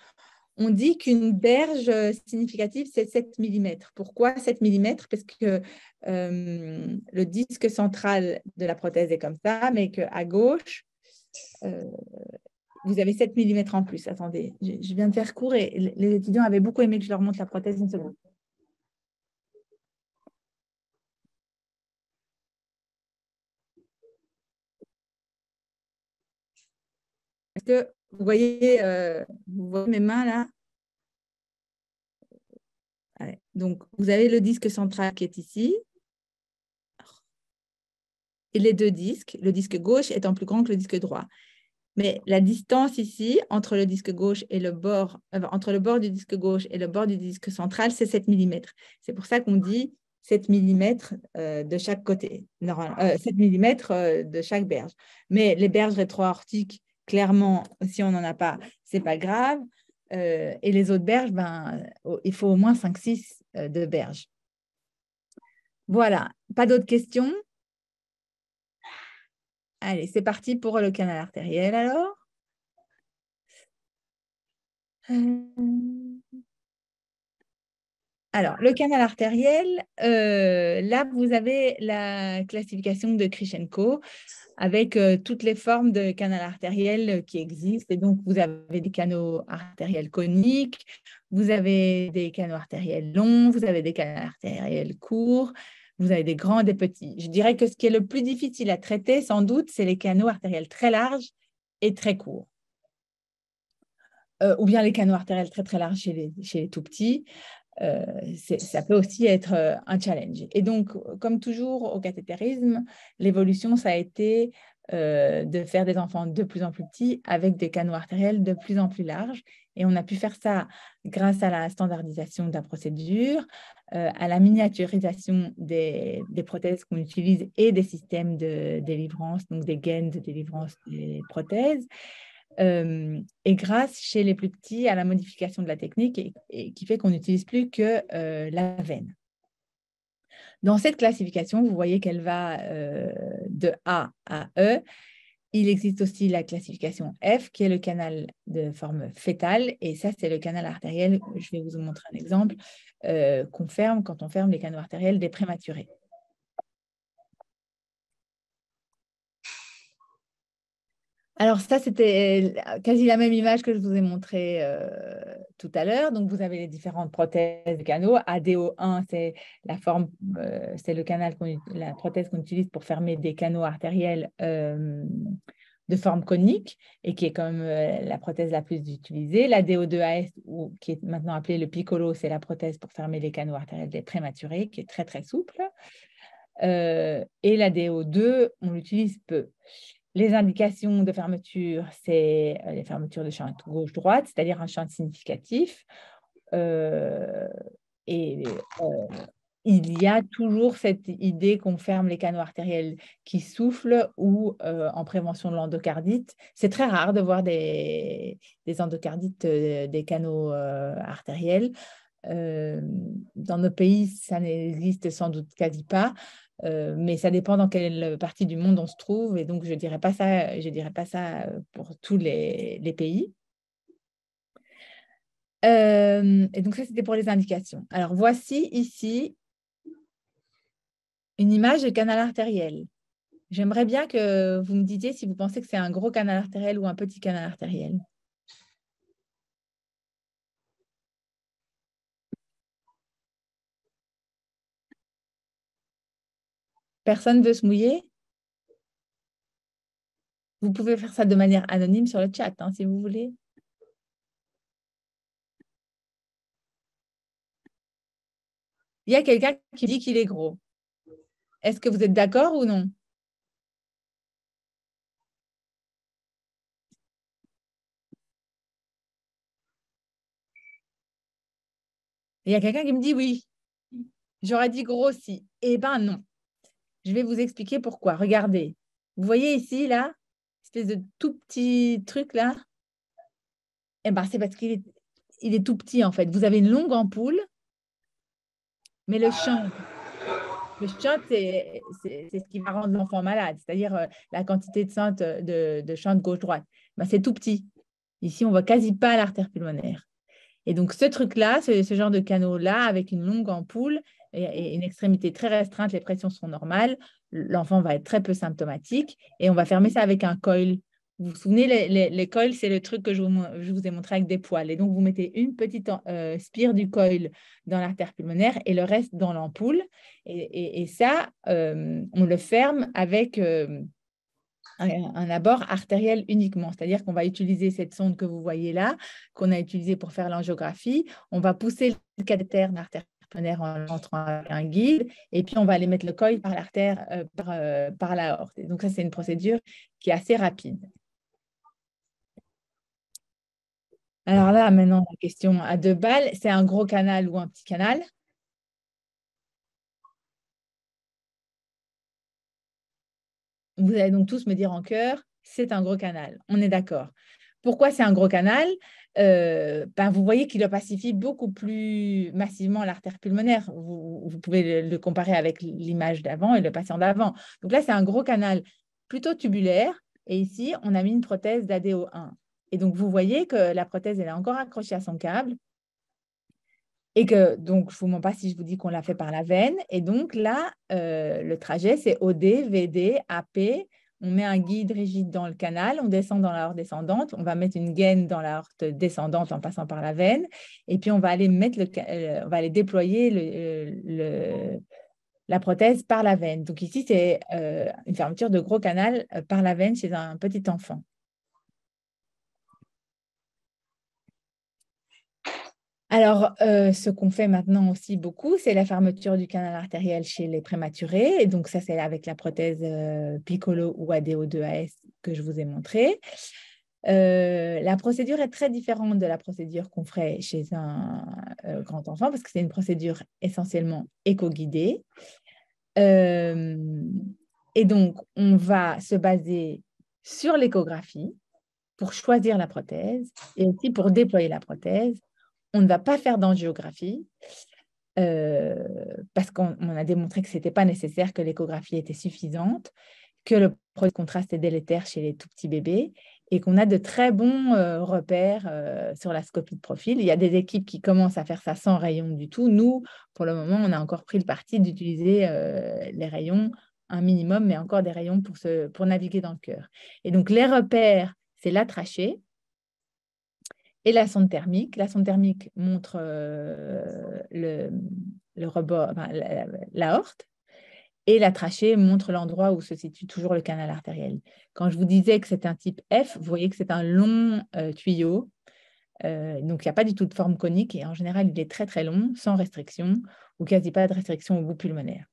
on dit qu'une berge significative, c'est 7 mm. Pourquoi 7 mm? Parce que le disque central de la prothèse est comme ça, mais qu'à gauche, vous avez 7 mm en plus. Attendez, je viens de faire court et les étudiants avaient beaucoup aimé que je leur montre la prothèse une seconde. Est-ce que vous voyez mes mains là? Allez. Donc, vous avez le disque central qui est ici. Et les deux disques, le disque gauche étant plus grand que le disque droit. Mais la distance ici, entre le disque gauche et le bord, entre le bord du disque gauche et le bord du disque central, c'est 7 mm. C'est pour ça qu'on dit 7 mm de chaque côté, 7 mm de chaque berge. Mais les berges rétro-aortiques, clairement, si on n'en a pas, ce n'est pas grave. Et les autres berges, il faut au moins 5-6 de berges. Voilà, pas d'autres questions? Allez, c'est parti pour le canal artériel alors. Alors, le canal artériel, là, vous avez la classification de Krishenko avec toutes les formes de canal artériel qui existent. Et donc, vous avez des canaux artériels coniques, vous avez des canaux artériels longs, vous avez des canaux artériels courts, vous avez des grands et des petits. Je dirais que ce qui est le plus difficile à traiter, sans doute, c'est les canaux artériels très larges et très courts. Ou bien les canaux artériels très, très larges chez les tout petits. Ça peut aussi être un challenge. Et donc, comme toujours au cathétérisme, l'évolution, ça a été de faire des enfants de plus en plus petits avec des canaux artériels de plus en plus larges. Et on a pu faire ça grâce à la standardisation de la procédure, à la miniaturisation des prothèses qu'on utilise et des systèmes de délivrance, donc des gaines de délivrance des prothèses. Et grâce chez les plus petits à la modification de la technique et qui fait qu'on n'utilise plus que la veine. Dans cette classification, vous voyez qu'elle va de A à E. Il existe aussi la classification F, qui est le canal de forme fétale, et ça, c'est le canal artériel. Je vais vous montrer un exemple qu'on ferme quand on ferme les canaux artériels des prématurés. Alors ça, c'était quasi la même image que je vous ai montrée tout à l'heure. Donc, vous avez les différentes prothèses de canaux. ADO1, c'est la forme, c'est le canal, la prothèse qu'on utilise pour fermer des canaux artériels de forme conique et qui est comme la prothèse la plus utilisée. La DO2AS, qui est maintenant appelée le Piccolo, c'est la prothèse pour fermer les canaux artériels des prématurés, qui est très, très souple. Et la DO2, on l'utilise peu. Les indications de fermeture, c'est les fermetures de champ gauche-droite, c'est-à-dire un champ significatif. Il y a toujours cette idée qu'on ferme les canaux artériels qui soufflent ou en prévention de l'endocardite. C'est très rare de voir des endocardites des canaux artériels. Dans nos pays, ça n'existe sans doute quasi pas. Mais ça dépend dans quelle partie du monde on se trouve. Et donc, je ne dirais pas ça pour tous les pays. Et donc, ça, c'était pour les indications. Alors, voici ici une image de canal artériel. J'aimerais bien que vous me disiez si vous pensez que c'est un gros canal artériel ou un petit canal artériel. Personne ne veut se mouiller? Vous pouvez faire ça de manière anonyme sur le chat, hein, si vous voulez. Il y a quelqu'un qui dit qu'il est gros. Est-ce que vous êtes d'accord ou non? Il y a quelqu'un qui me dit oui. J'aurais dit gros aussi. Eh bien non. Je vais vous expliquer pourquoi. Regardez. Vous voyez ici, là, espèce de tout petit truc là. Eh ben, c'est parce il est tout petit en fait. Vous avez une longue ampoule, mais le shunt, c'est ce qui va rendre l'enfant malade, c'est-à-dire la quantité de shunt, de shunt gauche-droite. Ben, c'est tout petit. Ici, on ne voit quasi pas l'artère pulmonaire. Et donc, ce truc-là, ce genre de canaux-là, avec une longue ampoule et une extrémité très restreinte, les pressions sont normales, l'enfant va être très peu symptomatique et on va fermer ça avec un coil. Vous vous souvenez, les coils, c'est le truc que je vous ai montré avec des poils. Et donc, vous mettez une petite spire du coil dans l'artère pulmonaire et le reste dans l'ampoule. Et ça, on le ferme avec un abord artériel uniquement. C'est-à-dire qu'on va utiliser cette sonde que vous voyez là, qu'on a utilisée pour faire l'angiographie. On va pousser le cathéter dans l'artère pulmonaire en entrant avec un guide, et puis on va aller mettre le coil par l'artère, par l'aorte. Donc ça, c'est une procédure qui est assez rapide. Alors là, maintenant, la question à 2 balles, c'est un gros canal ou un petit canal? Vous allez donc tous me dire en chœur, c'est un gros canal. On est d'accord. Pourquoi c'est un gros canal? Ben, vous voyez qu'il opacifie beaucoup plus massivement l'artère pulmonaire. Vous pouvez le comparer avec l'image d'avant et le patient d'avant. Donc là, c'est un gros canal plutôt tubulaire. Et ici, on a mis une prothèse d'ADO1. Et donc, vous voyez que la prothèse, elle est encore accrochée à son câble. Et que, donc, je ne vous mens pas si je vous dis qu'on l'a fait par la veine. Et donc, là, le trajet, c'est OD, VD, AP. On met un guide rigide dans le canal, on descend dans l'aorte descendante, on va mettre une gaine dans l'aorte descendante en passant par la veine. Et puis, on va aller, on va aller déployer la prothèse par la veine. Donc, ici, c'est une fermeture de gros canal par la veine chez un petit enfant. Alors, ce qu'on fait maintenant aussi beaucoup, c'est la fermeture du canal artériel chez les prématurés. Et donc, ça, c'est avec la prothèse Piccolo ou ADO2AS que je vous ai montré. La procédure est très différente de la procédure qu'on ferait chez un grand enfant parce que c'est une procédure essentiellement éco-guidée. Et donc, on va se baser sur l'échographie pour choisir la prothèse et aussi pour déployer la prothèse. On ne va pas faire d'angiographie parce qu'on a démontré que ce n'était pas nécessaire, que l'échographie était suffisante, que le produit de contraste est délétère chez les tout petits bébés et qu'on a de très bons repères sur la scopie de profil. Il y a des équipes qui commencent à faire ça sans rayon du tout. Nous, pour le moment, on a encore pris le parti d'utiliser les rayons, un minimum, mais encore des rayons pour naviguer dans le cœur. Et donc, les repères, c'est la trachée et la sonde thermique. La sonde thermique montre le rebord, enfin, l'aorte, et la trachée montre l'endroit où se situe toujours le canal artériel. Quand je vous disais que c'est un type F, vous voyez que c'est un long tuyau. Donc, il n'y a pas du tout de forme conique et en général, il est très, très long, sans restriction ou quasi pas de restriction au bout pulmonaire.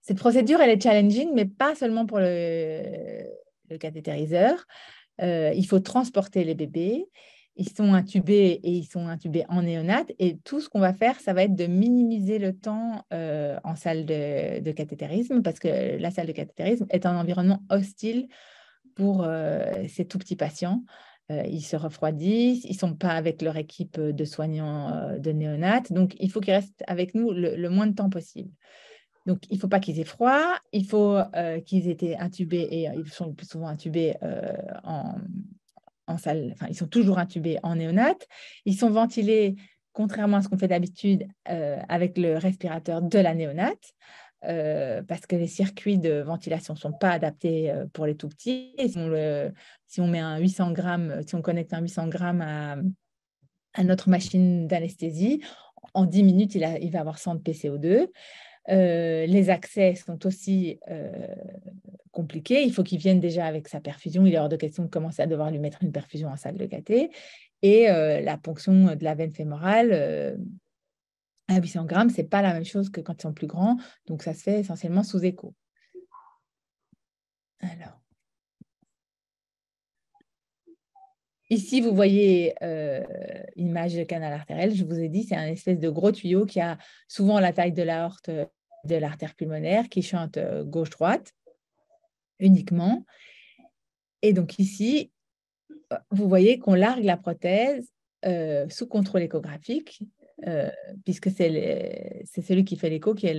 Cette procédure, elle est challenging, mais pas seulement pour le cathétériseur. Il faut transporter les bébés. Ils sont intubés et ils sont intubés en néonate. Et tout ce qu'on va faire, ça va être de minimiser le temps en salle de cathétérisme parce que la salle de cathétérisme est un environnement hostile pour ces tout petits patients. Ils se refroidissent, ils ne sont pas avec leur équipe de soignants de néonate. Donc, il faut qu'ils restent avec nous le moins de temps possible. Donc, il ne faut pas qu'ils aient froid, il faut qu'ils aient été intubés, et ils sont le plus souvent intubés en salle, enfin, ils sont toujours intubés en néonate. Ils sont ventilés, contrairement à ce qu'on fait d'habitude, avec le respirateur de la néonate, parce que les circuits de ventilation ne sont pas adaptés pour les tout petits. Et si on met un 800 grammes, si on connecte un 800 grammes à notre machine d'anesthésie, en 10 minutes, il va avoir 100 de PCO2. Les accès sont aussi compliqués. Il faut qu'il vienne déjà avec sa perfusion. Il est hors de question de commencer à devoir lui mettre une perfusion en salle de cathé. Et la ponction de la veine fémorale À 800 grammes, ce n'est pas la même chose que quand ils sont plus grands. Donc, ça se fait essentiellement sous écho. Alors, ici, vous voyez une image de canal artériel. Je vous ai dit, c'est un espèce de gros tuyau qui a souvent la taille de l'aorte de l'artère pulmonaire qui chante gauche-droite uniquement. Et donc ici, vous voyez qu'on largue la prothèse sous contrôle échographique, puisque c'est celui qui fait l'écho qui est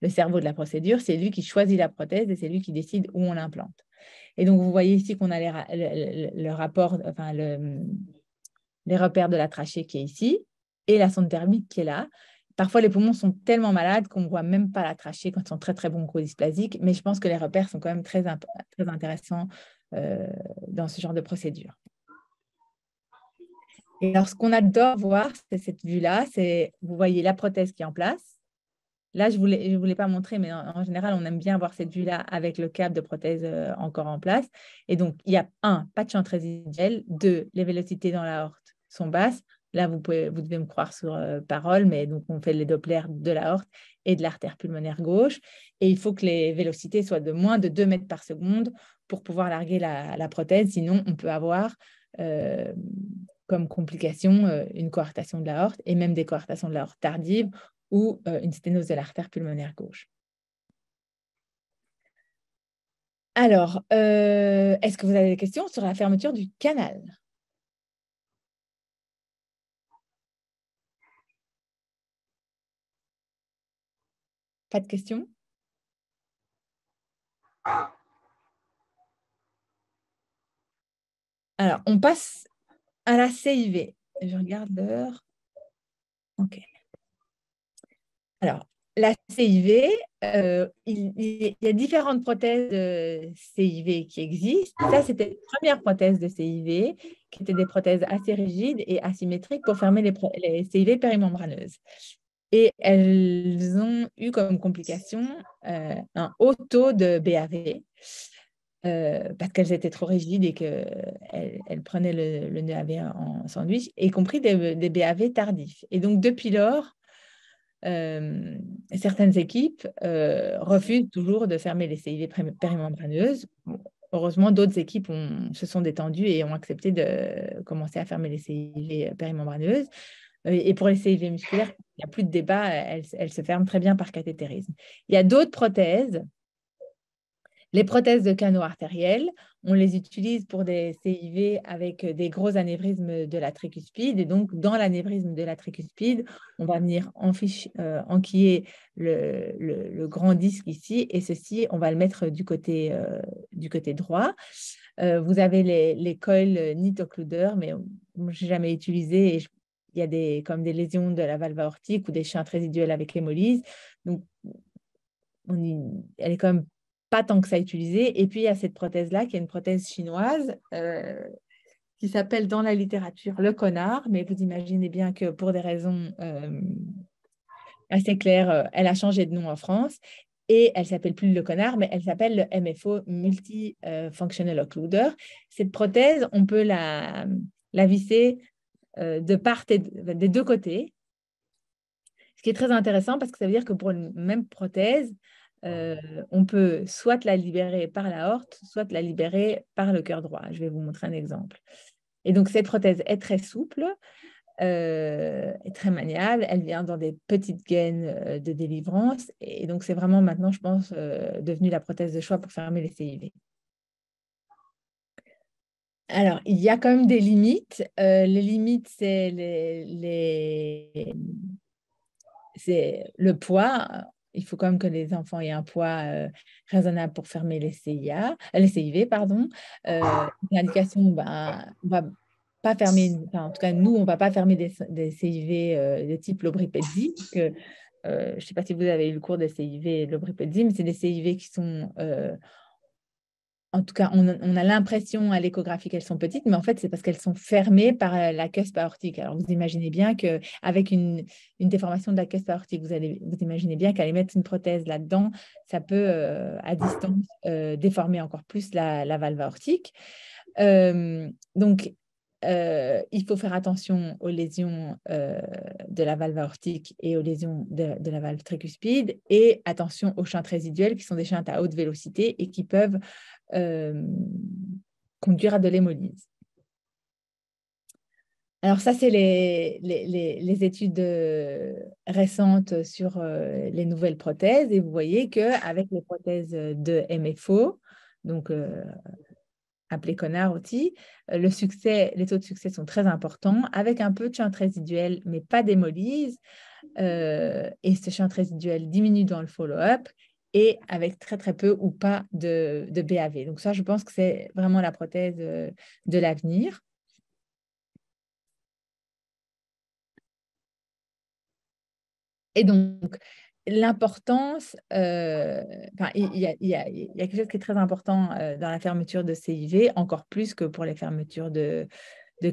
le cerveau de la procédure. C'est lui qui choisit la prothèse et c'est lui qui décide où on l'implante. Et donc, vous voyez ici qu'on a le rapport, enfin, les repères de la trachée qui est ici et la sonde thermique qui est là. Parfois, les poumons sont tellement malades qu'on ne voit même pas la trachée quand ils sont très, très bronchodysplasiques, mais je pense que les repères sont quand même très, très intéressants dans ce genre de procédure. Et alors, ce qu'on adore voir, c'est cette vue-là, c'est, vous voyez la prothèse qui est en place. Là, je ne voulais pas montrer, mais en général, on aime bien voir cette vue-là avec le câble de prothèse encore en place. Et donc, il y a un, pas de chante résiduelle. Deux, les vélocités dans l'aorte sont basses. Là, vous devez me croire sur parole, mais donc on fait les Dopplers de l'aorte et de l'artère pulmonaire gauche. Et il faut que les vélocités soient de moins de 2 mètres par seconde pour pouvoir larguer la prothèse. Sinon, on peut avoir comme complication une coarctation de l'aorte et même des coarctations de l'aorte tardive ou une sténose de l'artère pulmonaire gauche. Alors, est-ce que vous avez des questions sur la fermeture du canal? Pas de questions? Alors, on passe à la CIV. Je regarde l'heure. OK. Alors, la CIV, il y a différentes prothèses de CIV qui existent. Ça, c'était les premières prothèses de CIV, qui étaient des prothèses assez rigides et asymétriques pour fermer les CIV périmembraneuses. Et elles ont eu comme complication un haut taux de BAV parce qu'elles étaient trop rigides et qu'elles prenaient le nœud AV en sandwich, y compris des BAV tardifs. Et donc, depuis lors, certaines équipes refusent toujours de fermer les CIV périmembraneuses. Bon, heureusement, d'autres équipes se sont détendues et ont accepté de commencer à fermer les CIV périmembraneuses. Et pour les CIV musculaires, il n'y a plus de débat, elles se ferment très bien par cathétérisme. Il y a d'autres prothèses. Les prothèses de canaux artériels, on les utilise pour des CIV avec des gros anévrismes de la tricuspide. Et donc, dans l'anévrisme de la tricuspide, on va venir enquiller le grand disque ici. Et ceci, on va le mettre du côté droit. Vous avez les coils NIT occluder, mais je n'ai jamais utilisé. Et il y a comme des lésions de la valve aortique ou des shunts résiduels avec hémolyse. Donc, elle est quand même pas tant que ça utilisée. Et puis, il y a cette prothèse-là, qui est une prothèse chinoise, qui s'appelle dans la littérature le connard. Mais vous imaginez bien que pour des raisons assez claires, elle a changé de nom en France. Et elle ne s'appelle plus le connard, mais elle s'appelle le MFO, Multi-Functional Occluder. Cette prothèse, on peut la visser de part et des deux côtés. Ce qui est très intéressant parce que ça veut dire que pour une même prothèse, on peut soit la libérer par l'aorte, soit la libérer par le cœur droit. Je vais vous montrer un exemple. Et donc, cette prothèse est très souple, est très maniable. Elle vient dans des petites gaines de délivrance. Et donc, c'est vraiment maintenant, je pense, devenu la prothèse de choix pour fermer les CIV. Alors, il y a quand même des limites. Les limites, c'est le poids. Il faut quand même que les enfants aient un poids raisonnable pour fermer les CIV, pardon. L'indication, ben, on va pas fermer, enfin, en tout cas, nous, on ne va pas fermer des CIV de type lobripédie, parce que je ne sais pas si vous avez eu le cours des CIV lobripédie, mais c'est des CIV qui sont en tout cas, on a l'impression à l'échographie qu'elles sont petites, mais en fait, c'est parce qu'elles sont fermées par la cusp aortique. Alors, vous imaginez bien qu'avec une déformation de la cusp aortique, vous imaginez bien qu'aller mettre une prothèse là-dedans, ça peut, à distance, déformer encore plus la valve aortique. Donc, il faut faire attention aux lésions de la valve aortique et aux lésions de la valve tricuspide, et attention aux shunts résiduels qui sont des shunts à haute vélocité et qui peuvent conduire à de l'hémolyse. Alors ça, c'est les études récentes sur les nouvelles prothèses, et vous voyez qu'avec les prothèses de MFO, donc appelé Connard aussi, les taux de succès sont très importants, avec un peu de shunt résiduel, mais pas d'hémolyse. Et ce shunt résiduel diminue dans le follow-up, et avec très, très peu ou pas de BAV. Donc ça, je pense que c'est vraiment la prothèse de l'avenir. Et donc, l'importance, il y a quelque chose qui est très important dans la fermeture de CIV, encore plus que pour les fermetures de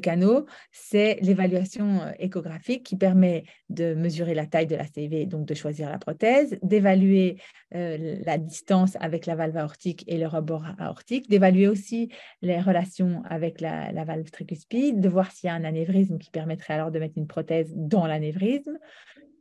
canaux, c'est l'évaluation échographique qui permet de mesurer la taille de la CIV, donc de choisir la prothèse, d'évaluer la distance avec la valve aortique et le rebord aortique, d'évaluer aussi les relations avec la valve tricuspide, de voir s'il y a un anévrisme qui permettrait alors de mettre une prothèse dans l'anévrisme,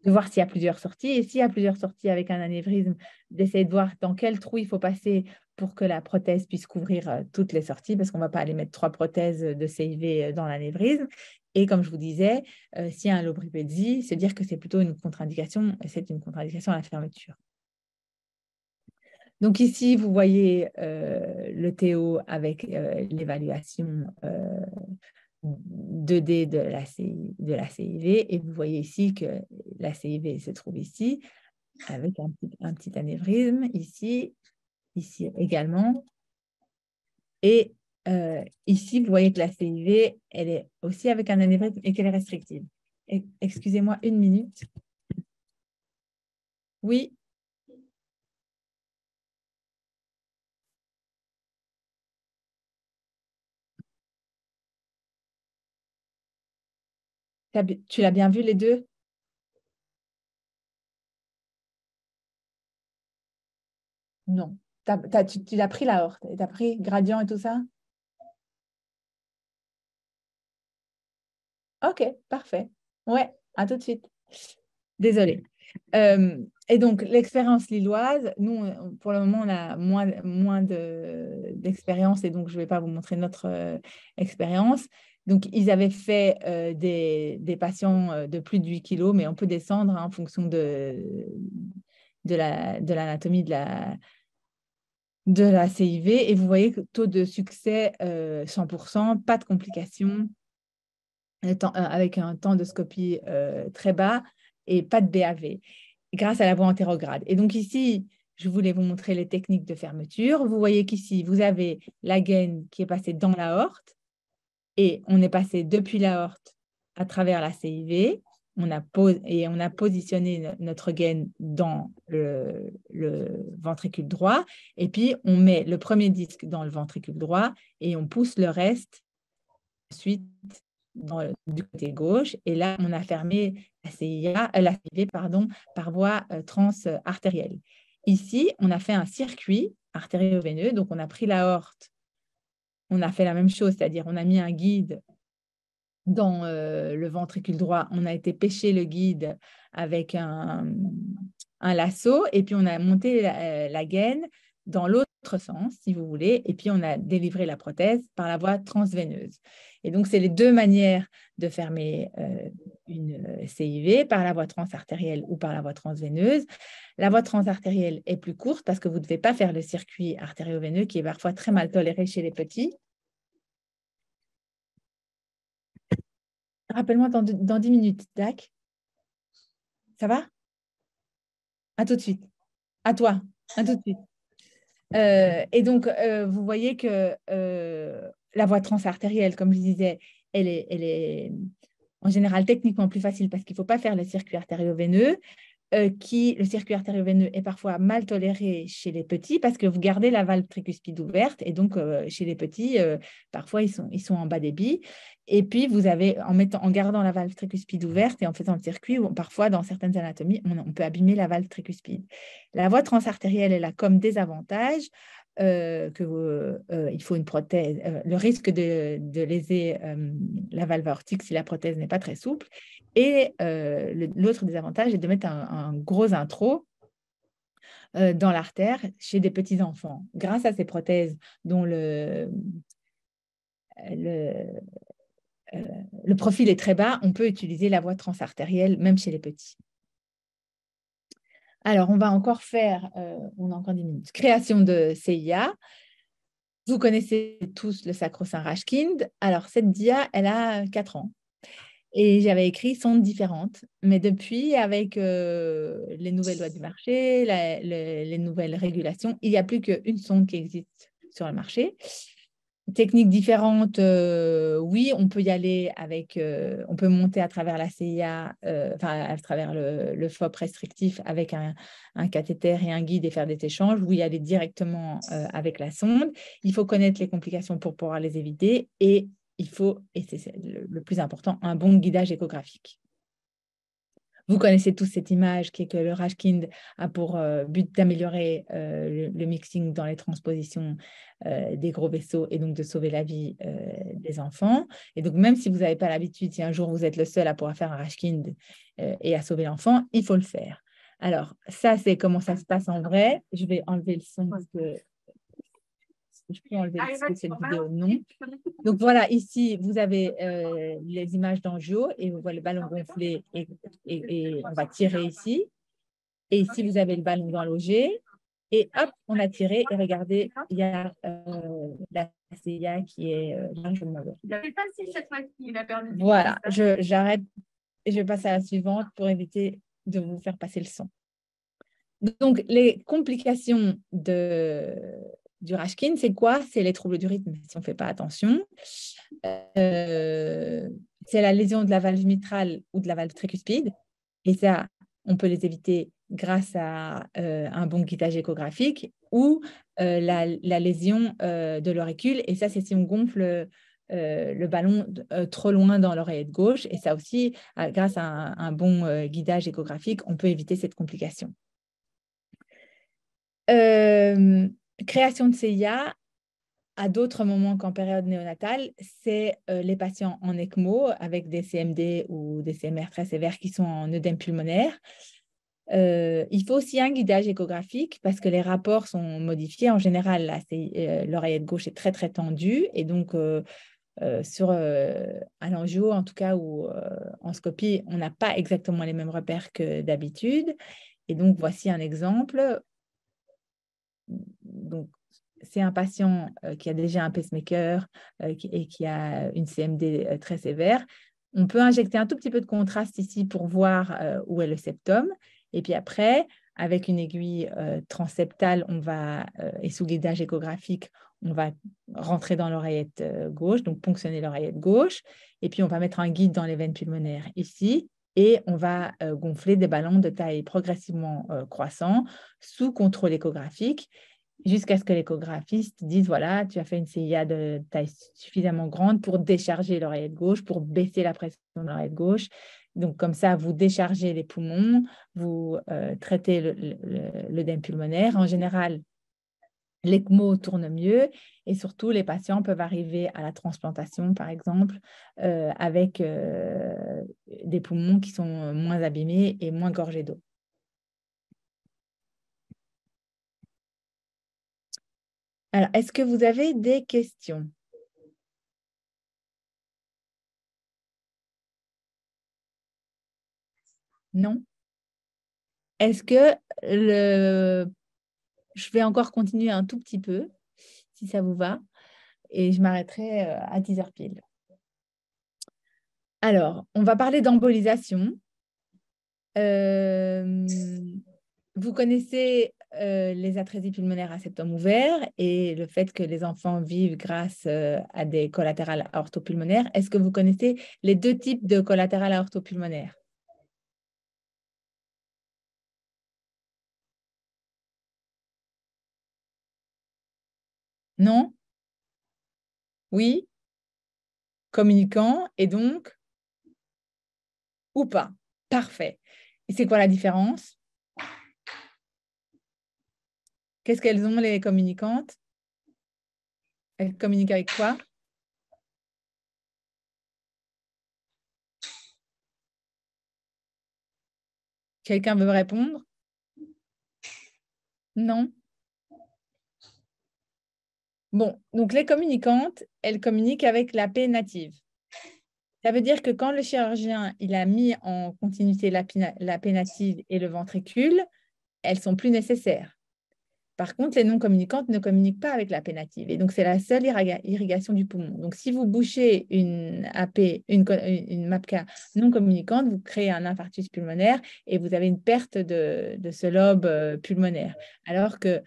de voir s'il y a plusieurs sorties, et s'il y a plusieurs sorties avec un anévrisme, d'essayer de voir dans quel trou il faut passer pour que la prothèse puisse couvrir toutes les sorties, parce qu'on ne va pas aller mettre 3 prothèses de CIV dans l'anévrisme. Et comme je vous disais, s'il y a un lobripédie, se dire que c'est plutôt une contre-indication, c'est une contre-indication à la fermeture. Donc ici, vous voyez le TO avec l'évaluation 2D de la CIV, et vous voyez ici que la CIV se trouve ici, avec un petit anévrisme ici également. Et ici, vous voyez que la CIV, elle est aussi avec un anévrisme et qu'elle est restrictive. Excusez-moi une minute. Oui. Tu l'as bien vu les deux? Non. Tu as pris la horte et tu as pris gradient et tout ça? Ok, parfait. Ouais, à tout de suite. Désolée. Et donc, l'expérience lilloise, nous, pour le moment, on a moins d'expérience, et donc je ne vais pas vous montrer notre expérience. Donc, ils avaient fait des patients de plus de 8 kilos, mais on peut descendre en fonction de l'anatomie de la CIV. Et vous voyez que taux de succès 100%, pas de complications, avec un temps de scopie très bas et pas de BAV, grâce à la voie antérograde. Et donc ici, je voulais vous montrer les techniques de fermeture. Vous voyez qu'ici, vous avez la gaine qui est passée dans l'aorte, et on est passé depuis l'aorte à travers la CIV. On a positionné notre gaine dans le ventricule droit, et puis on met le premier disque dans le ventricule droit et on pousse le reste ensuite du côté gauche. Et là, on a fermé la CIV par voie transartérielle. Ici, on a fait un circuit artério-veineux. Donc, on a pris l'aorte, on a fait la même chose, c'est-à-dire on a mis un guide dans le ventricule droit, on a été pêcher le guide avec un lasso, et puis on a monté la gaine dans l'autre sens, si vous voulez, et puis on a délivré la prothèse par la voie transveineuse. Et donc, c'est les deux manières de fermer une CIV, par la voie transartérielle ou par la voie transveineuse. La voie transartérielle est plus courte parce que vous ne devez pas faire le circuit artério-veineux qui est parfois très mal toléré chez les petits. Rappelle-moi dans 10 minutes, Dac. Ça va? À tout de suite. À toi. À tout de suite. Et donc, vous voyez que la voie transartérielle, comme je disais, elle est en général techniquement plus facile parce qu'il ne faut pas faire le circuit artério-veineux. Le circuit artério-veineux est parfois mal toléré chez les petits parce que vous gardez la valve tricuspide ouverte, et donc chez les petits, parfois ils sont en bas débit. Et puis vous avez, en gardant la valve tricuspide ouverte et en faisant le circuit, parfois dans certaines anatomies, on peut abîmer la valve tricuspide. La voie transartérielle, elle a comme désavantage il faut une prothèse, le risque de léser la valve aortique si la prothèse n'est pas très souple. Et l'autre désavantage est de mettre un gros introt dans l'artère chez des petits enfants. Grâce à ces prothèses dont le profil est très bas, on peut utiliser la voie transartérielle même chez les petits. Alors, on va encore faire, on a encore 10 minutes, création de CIA. Vous connaissez tous le sacro-saint Rashkind. Alors, cette dia, elle a 4 ans. Et j'avais écrit sondes différentes. Mais depuis, avec les nouvelles lois du marché, les nouvelles régulations, il n'y a plus qu'une sonde qui existe sur le marché. Techniques différentes, oui, on peut y aller avec, on peut monter à travers la CIA, à travers le FOP restrictif avec un cathéter et un guide et faire des échanges, ou y aller directement avec la sonde. Il faut connaître les complications pour pouvoir les éviter et il faut, et c'est le plus important, un bon guidage échographique. Vous connaissez tous cette image qui est que le Rashkind a pour but d'améliorer le mixing dans les transpositions des gros vaisseaux et donc de sauver la vie des enfants. Et donc, même si vous n'avez pas l'habitude, si un jour vous êtes le seul à pouvoir faire un Rashkind et à sauver l'enfant, il faut le faire. Alors, ça, c'est comment ça se passe en vrai. Je vais enlever le son parce que je peux enlever cette vidéo, non. Donc voilà, ici, vous avez les images d'angio et vous voyez le ballon gonflé et on va tirer ici. Et ici, vous avez le ballon dans l'auger. Et hop, on a tiré et regardez, il y a la CIA qui est largement verte. Il n'avait pas si cette fois qu'il a perdu. Voilà, j'arrête et je passe à la suivante pour éviter de vous faire passer le son. Donc, les complications du Rashkind, c'est quoi? C'est les troubles du rythme, si on ne fait pas attention. C'est la lésion de la valve mitrale ou de la valve tricuspide. Et ça, on peut les éviter grâce à un bon guidage échographique ou la lésion de l'auricule. Et ça, c'est si on gonfle le ballon trop loin dans l'oreillette gauche. Et ça aussi, grâce à un bon guidage échographique, on peut éviter cette complication. Création de CIA à d'autres moments qu'en période néonatale, c'est les patients en ECMO avec des CMD ou des CMR très sévères qui sont en œdème pulmonaire. Il faut aussi un guidage échographique parce que les rapports sont modifiés. En général, l'oreillette gauche est très, très tendue et donc sur un angio, en tout cas, ou en scopie, on n'a pas exactement les mêmes repères que d'habitude. Et donc, voici un exemple. Donc, c'est un patient qui a déjà un pacemaker et qui a une CMD très sévère. On peut injecter un tout petit peu de contraste ici pour voir où est le septum. Et puis après, avec une aiguille transseptale, et sous guidage échographique, on va rentrer dans l'oreillette gauche, donc ponctionner l'oreillette gauche. Et puis, on va mettre un guide dans les veines pulmonaires ici. Et on va gonfler des ballons de taille progressivement croissant sous contrôle échographique jusqu'à ce que l'échographiste dise, voilà, tu as fait une CIA de taille suffisamment grande pour décharger l'oreillette gauche, pour baisser la pression de l'oreillette gauche. Donc, comme ça, vous déchargez les poumons, vous traitez l'œdème pulmonaire. En général, l'ECMO tourne mieux et surtout, les patients peuvent arriver à la transplantation, par exemple, avec des poumons qui sont moins abîmés et moins gorgés d'eau. Alors, est-ce que vous avez des questions? Non? Est-ce que je vais encore continuer un tout petit peu, si ça vous va, et je m'arrêterai à 10h pile. Alors, on va parler d'embolisation. Vous connaissez les atrésies pulmonaires à septum ouvert et le fait que les enfants vivent grâce à des collatérales aortopulmonaires. Est-ce que vous connaissez les deux types de collatérales aortopulmonaires? Non? Oui? Communicant et donc ou pas? Parfait. Et c'est quoi la différence? Qu'est-ce qu'elles ont, les communicantes? Elle communique avec quoi? Quelqu'un veut me répondre? Non? Bon, donc les communicantes, elles communiquent avec la paix native. Ça veut dire que quand le chirurgien il a mis en continuité la paix native et le ventricule, elles sont plus nécessaires. Par contre, les non-communicantes ne communiquent pas avec la paix native. Et donc, c'est la seule irrigation du poumon. Donc, si vous bouchez une AP, une MAPK non communicante, vous créez un infarctus pulmonaire et vous avez une perte de ce lobe pulmonaire. Alors que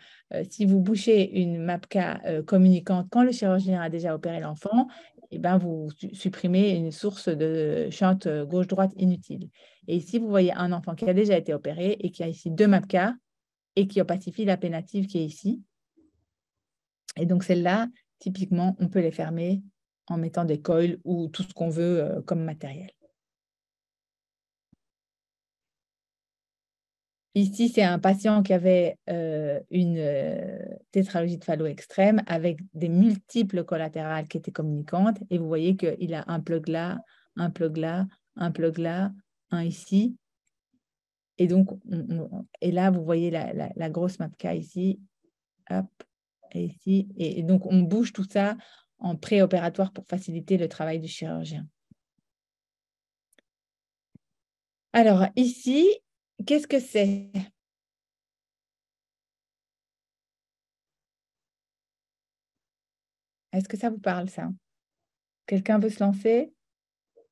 si vous bouchez une MAPK communicante quand le chirurgien a déjà opéré l'enfant, eh ben, vous supprimez une source de chante gauche-droite inutile. Et ici, vous voyez un enfant qui a déjà été opéré et qui a ici deux MAPK et qui opacifie la pénative qui est ici. Et donc, celles-là, typiquement, on peut les fermer en mettant des coils ou tout ce qu'on veut comme matériel. Ici, c'est un patient qui avait une tétralogie de Fallot extrême avec des multiples collatérales qui étaient communicantes. Et vous voyez qu'il a un plug là, un plug là, un plug là, un ici. Et donc, et là, vous voyez la grosse MAPK ici. Hop, et ici. Et donc, on bouge tout ça en préopératoire pour faciliter le travail du chirurgien. Alors, ici, qu'est-ce que c'est? Est-ce que ça vous parle, ça? Quelqu'un veut se lancer?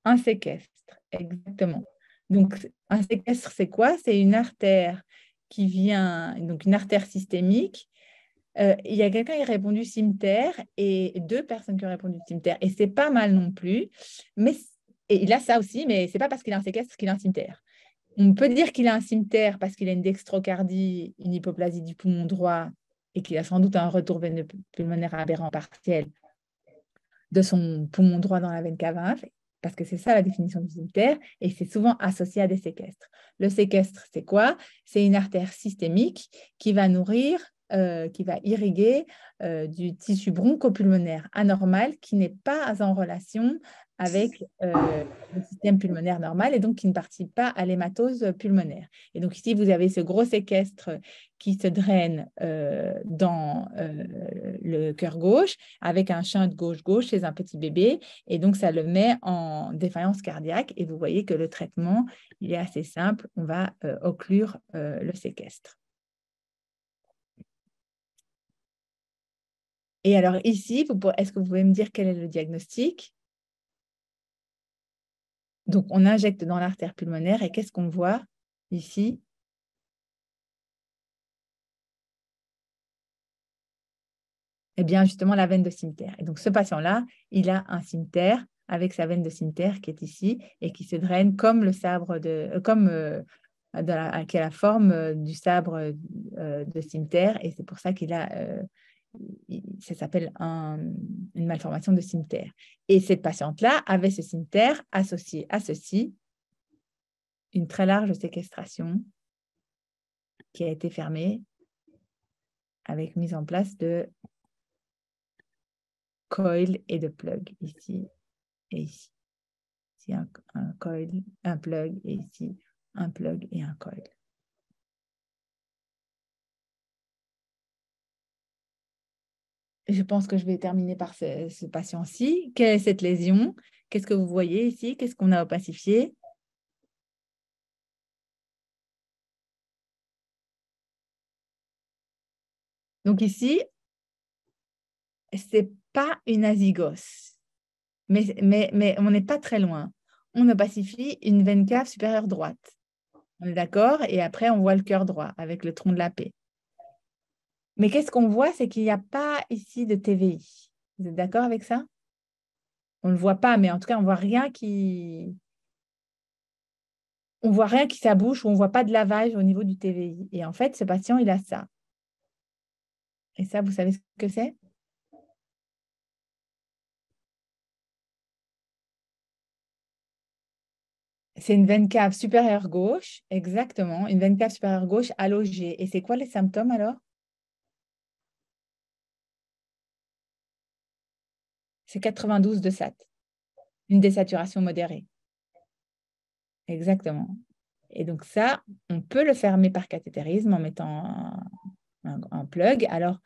Un séquestre, exactement. Donc, un séquestre, c'est quoi? C'est une artère qui vient, donc une artère systémique. Il y a quelqu'un qui a répondu cimetière et deux personnes qui ont répondu cimetière. Et c'est pas mal non plus. Mais, et il a ça aussi, mais c'est pas parce qu'il a un séquestre qu'il a un cimetière. On peut dire qu'il a un cimetière parce qu'il a une dextrocardie, une hypoplasie du poumon droit et qu'il a sans doute un retour veineux pulmonaire aberrant partiel de son poumon droit dans la veine cave, parce que c'est ça la définition du cimetière, et c'est souvent associé à des séquestres. Le séquestre, c'est quoi? C'est une artère systémique qui va nourrir, qui va irriguer du tissu bronchopulmonaire anormal qui n'est pas en relation avec le système pulmonaire normal et donc qui ne participe pas à l'hématose pulmonaire. Et donc ici, vous avez ce gros séquestre qui se draine dans le cœur gauche avec un shunt gauche-gauche chez un petit bébé. Et donc, ça le met en défaillance cardiaque. Et vous voyez que le traitement, il est assez simple. On va occlure le séquestre. Et alors ici, est-ce que vous pouvez me dire quel est le diagnostic? Donc, on injecte dans l'artère pulmonaire et qu'est-ce qu'on voit ici? Eh bien, justement, la veine de cimetière. Et donc, ce patient-là, il a un cimetière avec sa veine de cimetière qui est ici et qui se draine comme le sabre qui a la forme du sabre de cimetière. Et c'est pour ça qu'il a, ça s'appelle une malformation de cimetière. Et cette patiente-là avait ce cimetière associé à ceci, une très large séquestration qui a été fermée avec mise en place de coil et de plug ici et ici. Ici un coil, un plug et ici un plug et un coil. Je pense que je vais terminer par ce patient-ci. Quelle est cette lésion? Qu'est-ce que vous voyez ici? Qu'est-ce qu'on a opacifié? Donc ici, ce n'est pas une azygos, mais on n'est pas très loin. On opacifie une veine cave supérieure droite. On est d'accord? Et après, on voit le cœur droit avec le tronc de la paix. Mais qu'est-ce qu'on voit? C'est qu'il n'y a pas ici de TVI. Vous êtes d'accord avec ça? On ne le voit pas, mais en tout cas, on voit rien qui... On voit rien qui s'abouche ou on ne voit pas de lavage au niveau du TVI. Et en fait, ce patient, il a ça. Et ça, vous savez ce que c'est? C'est une veine cave supérieure gauche, exactement, une veine cave supérieure gauche allongée. Et c'est quoi les symptômes alors? c'est 92 de SAT, une désaturation modérée. Exactement. Et donc ça, on peut le fermer par cathétérisme en mettant un plug. Alors,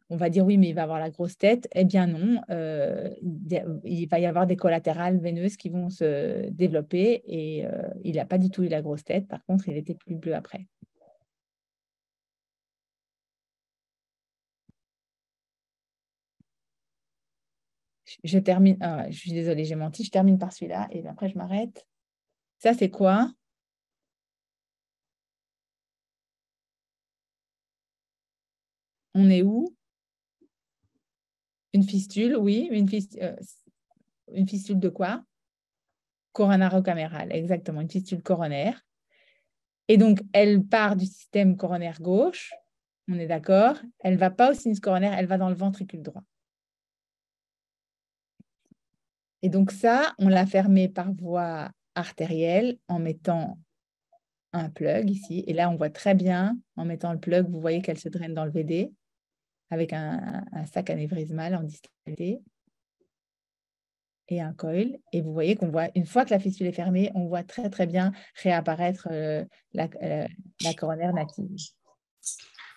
on va dire oui, mais il va avoir la grosse tête. Eh bien non, il va y avoir des collatérales veineuses qui vont se développer et il n'a pas du tout eu la grosse tête. Par contre, il était plus bleu après. Je termine, je suis désolée, j'ai menti, je termine par celui-là et après je m'arrête. Ça, c'est quoi? On est où? Une fistule, oui. Une fistule de quoi? Coronaro-camérale, exactement, une fistule coronaire. Et donc, elle part du système coronaire gauche, on est d'accord. Elle ne va pas au sinus coronaire, elle va dans le ventricule droit. Et donc ça, on l'a fermé par voie artérielle en mettant un plug ici. Et là, on voit très bien, en mettant le plug, vous voyez qu'elle se draine dans le VD avec un sac anévrismal en distalité et un coil. Et vous voyez qu'on voit, une fois que la fistule est fermée, on voit très, très bien réapparaître la coronaire native.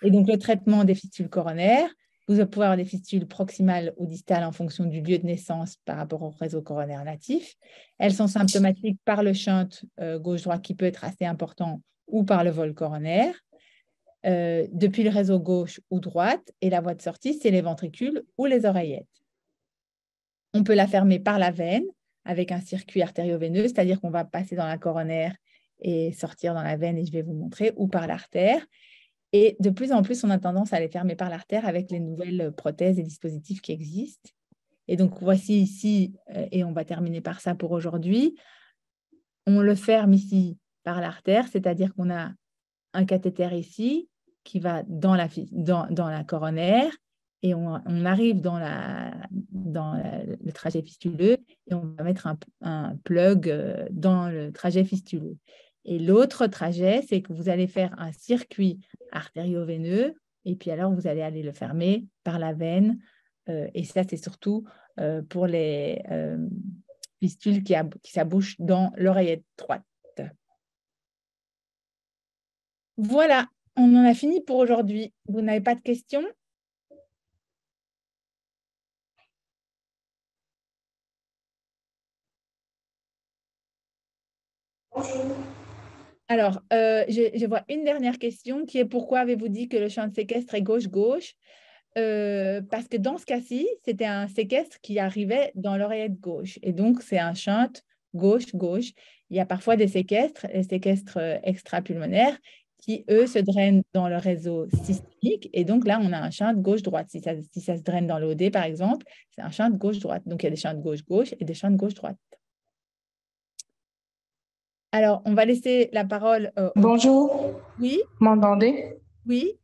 Et donc, le traitement des fistules coronaires, vous pouvez avoir des fistules proximales ou distales en fonction du lieu de naissance par rapport au réseau coronaire natif. Elles sont symptomatiques par le shunt gauche-droite qui peut être assez important ou par le vol coronaire. Depuis le réseau gauche ou droite, et la voie de sortie, c'est les ventricules ou les oreillettes. On peut la fermer par la veine avec un circuit artério-veineux, c'est-à-dire qu'on va passer dans la coronaire et sortir dans la veine, et je vais vous montrer, ou par l'artère. Et de plus en plus, on a tendance à les fermer par l'artère avec les nouvelles prothèses et dispositifs qui existent. Et donc, voici ici, et on va terminer par ça pour aujourd'hui, on le ferme ici par l'artère, c'est-à-dire qu'on a un cathéter ici qui va dans la coronaire et on arrive dans le trajet fistuleux et on va mettre un plug dans le trajet fistuleux. Et l'autre trajet, c'est que vous allez faire un circuit artério-veineux et puis alors vous allez aller le fermer par la veine. Et ça, c'est surtout pour les fistules qui s'abouchent dans l'oreillette droite. Voilà, on en a fini pour aujourd'hui. Vous n'avez pas de questions? Alors, je vois une dernière question qui est pourquoi avez-vous dit que le champ de séquestre est gauche-gauche? Parce que dans ce cas-ci, c'était un séquestre qui arrivait dans l'oreillette gauche. Et donc, c'est un shunt gauche-gauche. Il y a parfois des séquestres, les séquestres extrapulmonaires, qui, eux, se drainent dans le réseau systémique. Et donc, là, on a un shunt gauche-droite. Si ça se draine dans l'OD, par exemple, c'est un shunt gauche-droite. Donc, il y a des shunts gauche-gauche et des shunts gauche-droite. Alors, on va laisser la parole. Bonjour. Oui, M'entendez? oui,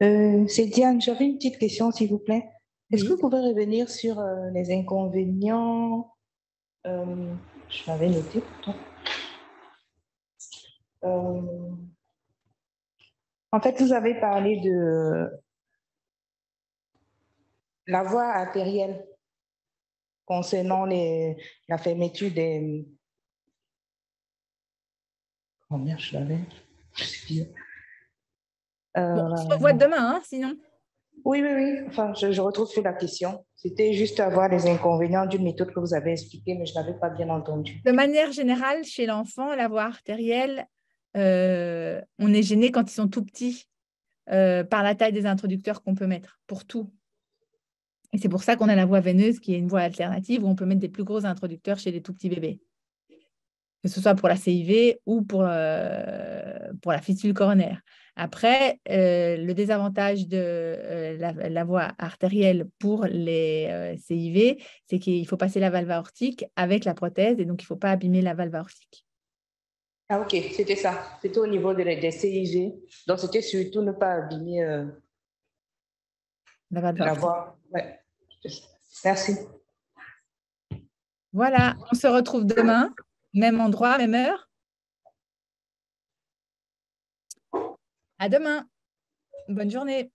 C'est Diane. J'avais une petite question, s'il vous plaît. Est-ce que oui. vous pouvez revenir sur les inconvénients? Je l'avais noté pourtant. En fait, vous avez parlé de la voie artérielle concernant la fermeture des... Combien je l'avais? Je sais plus. Bon, on se revoit demain, hein, sinon. Oui, oui, oui. Enfin, je retrouve plus la question. C'était juste avoir les inconvénients d'une méthode que vous avez expliquée, mais je n'avais pas bien entendu. De manière générale, chez l'enfant, la voie artérielle, on est gêné quand ils sont tout petits par la taille des introducteurs qu'on peut mettre pour tout. Et c'est pour ça qu'on a la voie veineuse qui est une voie alternative où on peut mettre des plus gros introducteurs chez les tout petits bébés, que ce soit pour la CIV ou pour la fistule coronaire. Après, le désavantage de la voie artérielle pour les CIV, c'est qu'il faut passer la valve aortique avec la prothèse et donc il ne faut pas abîmer la valve aortique. Ah, ok, c'était ça. C'était au niveau des CIG. Donc, c'était surtout ne pas abîmer La valve la aortique. voie. Ouais. Merci. Voilà, on se retrouve demain, même endroit, même heure. À demain. Bonne journée.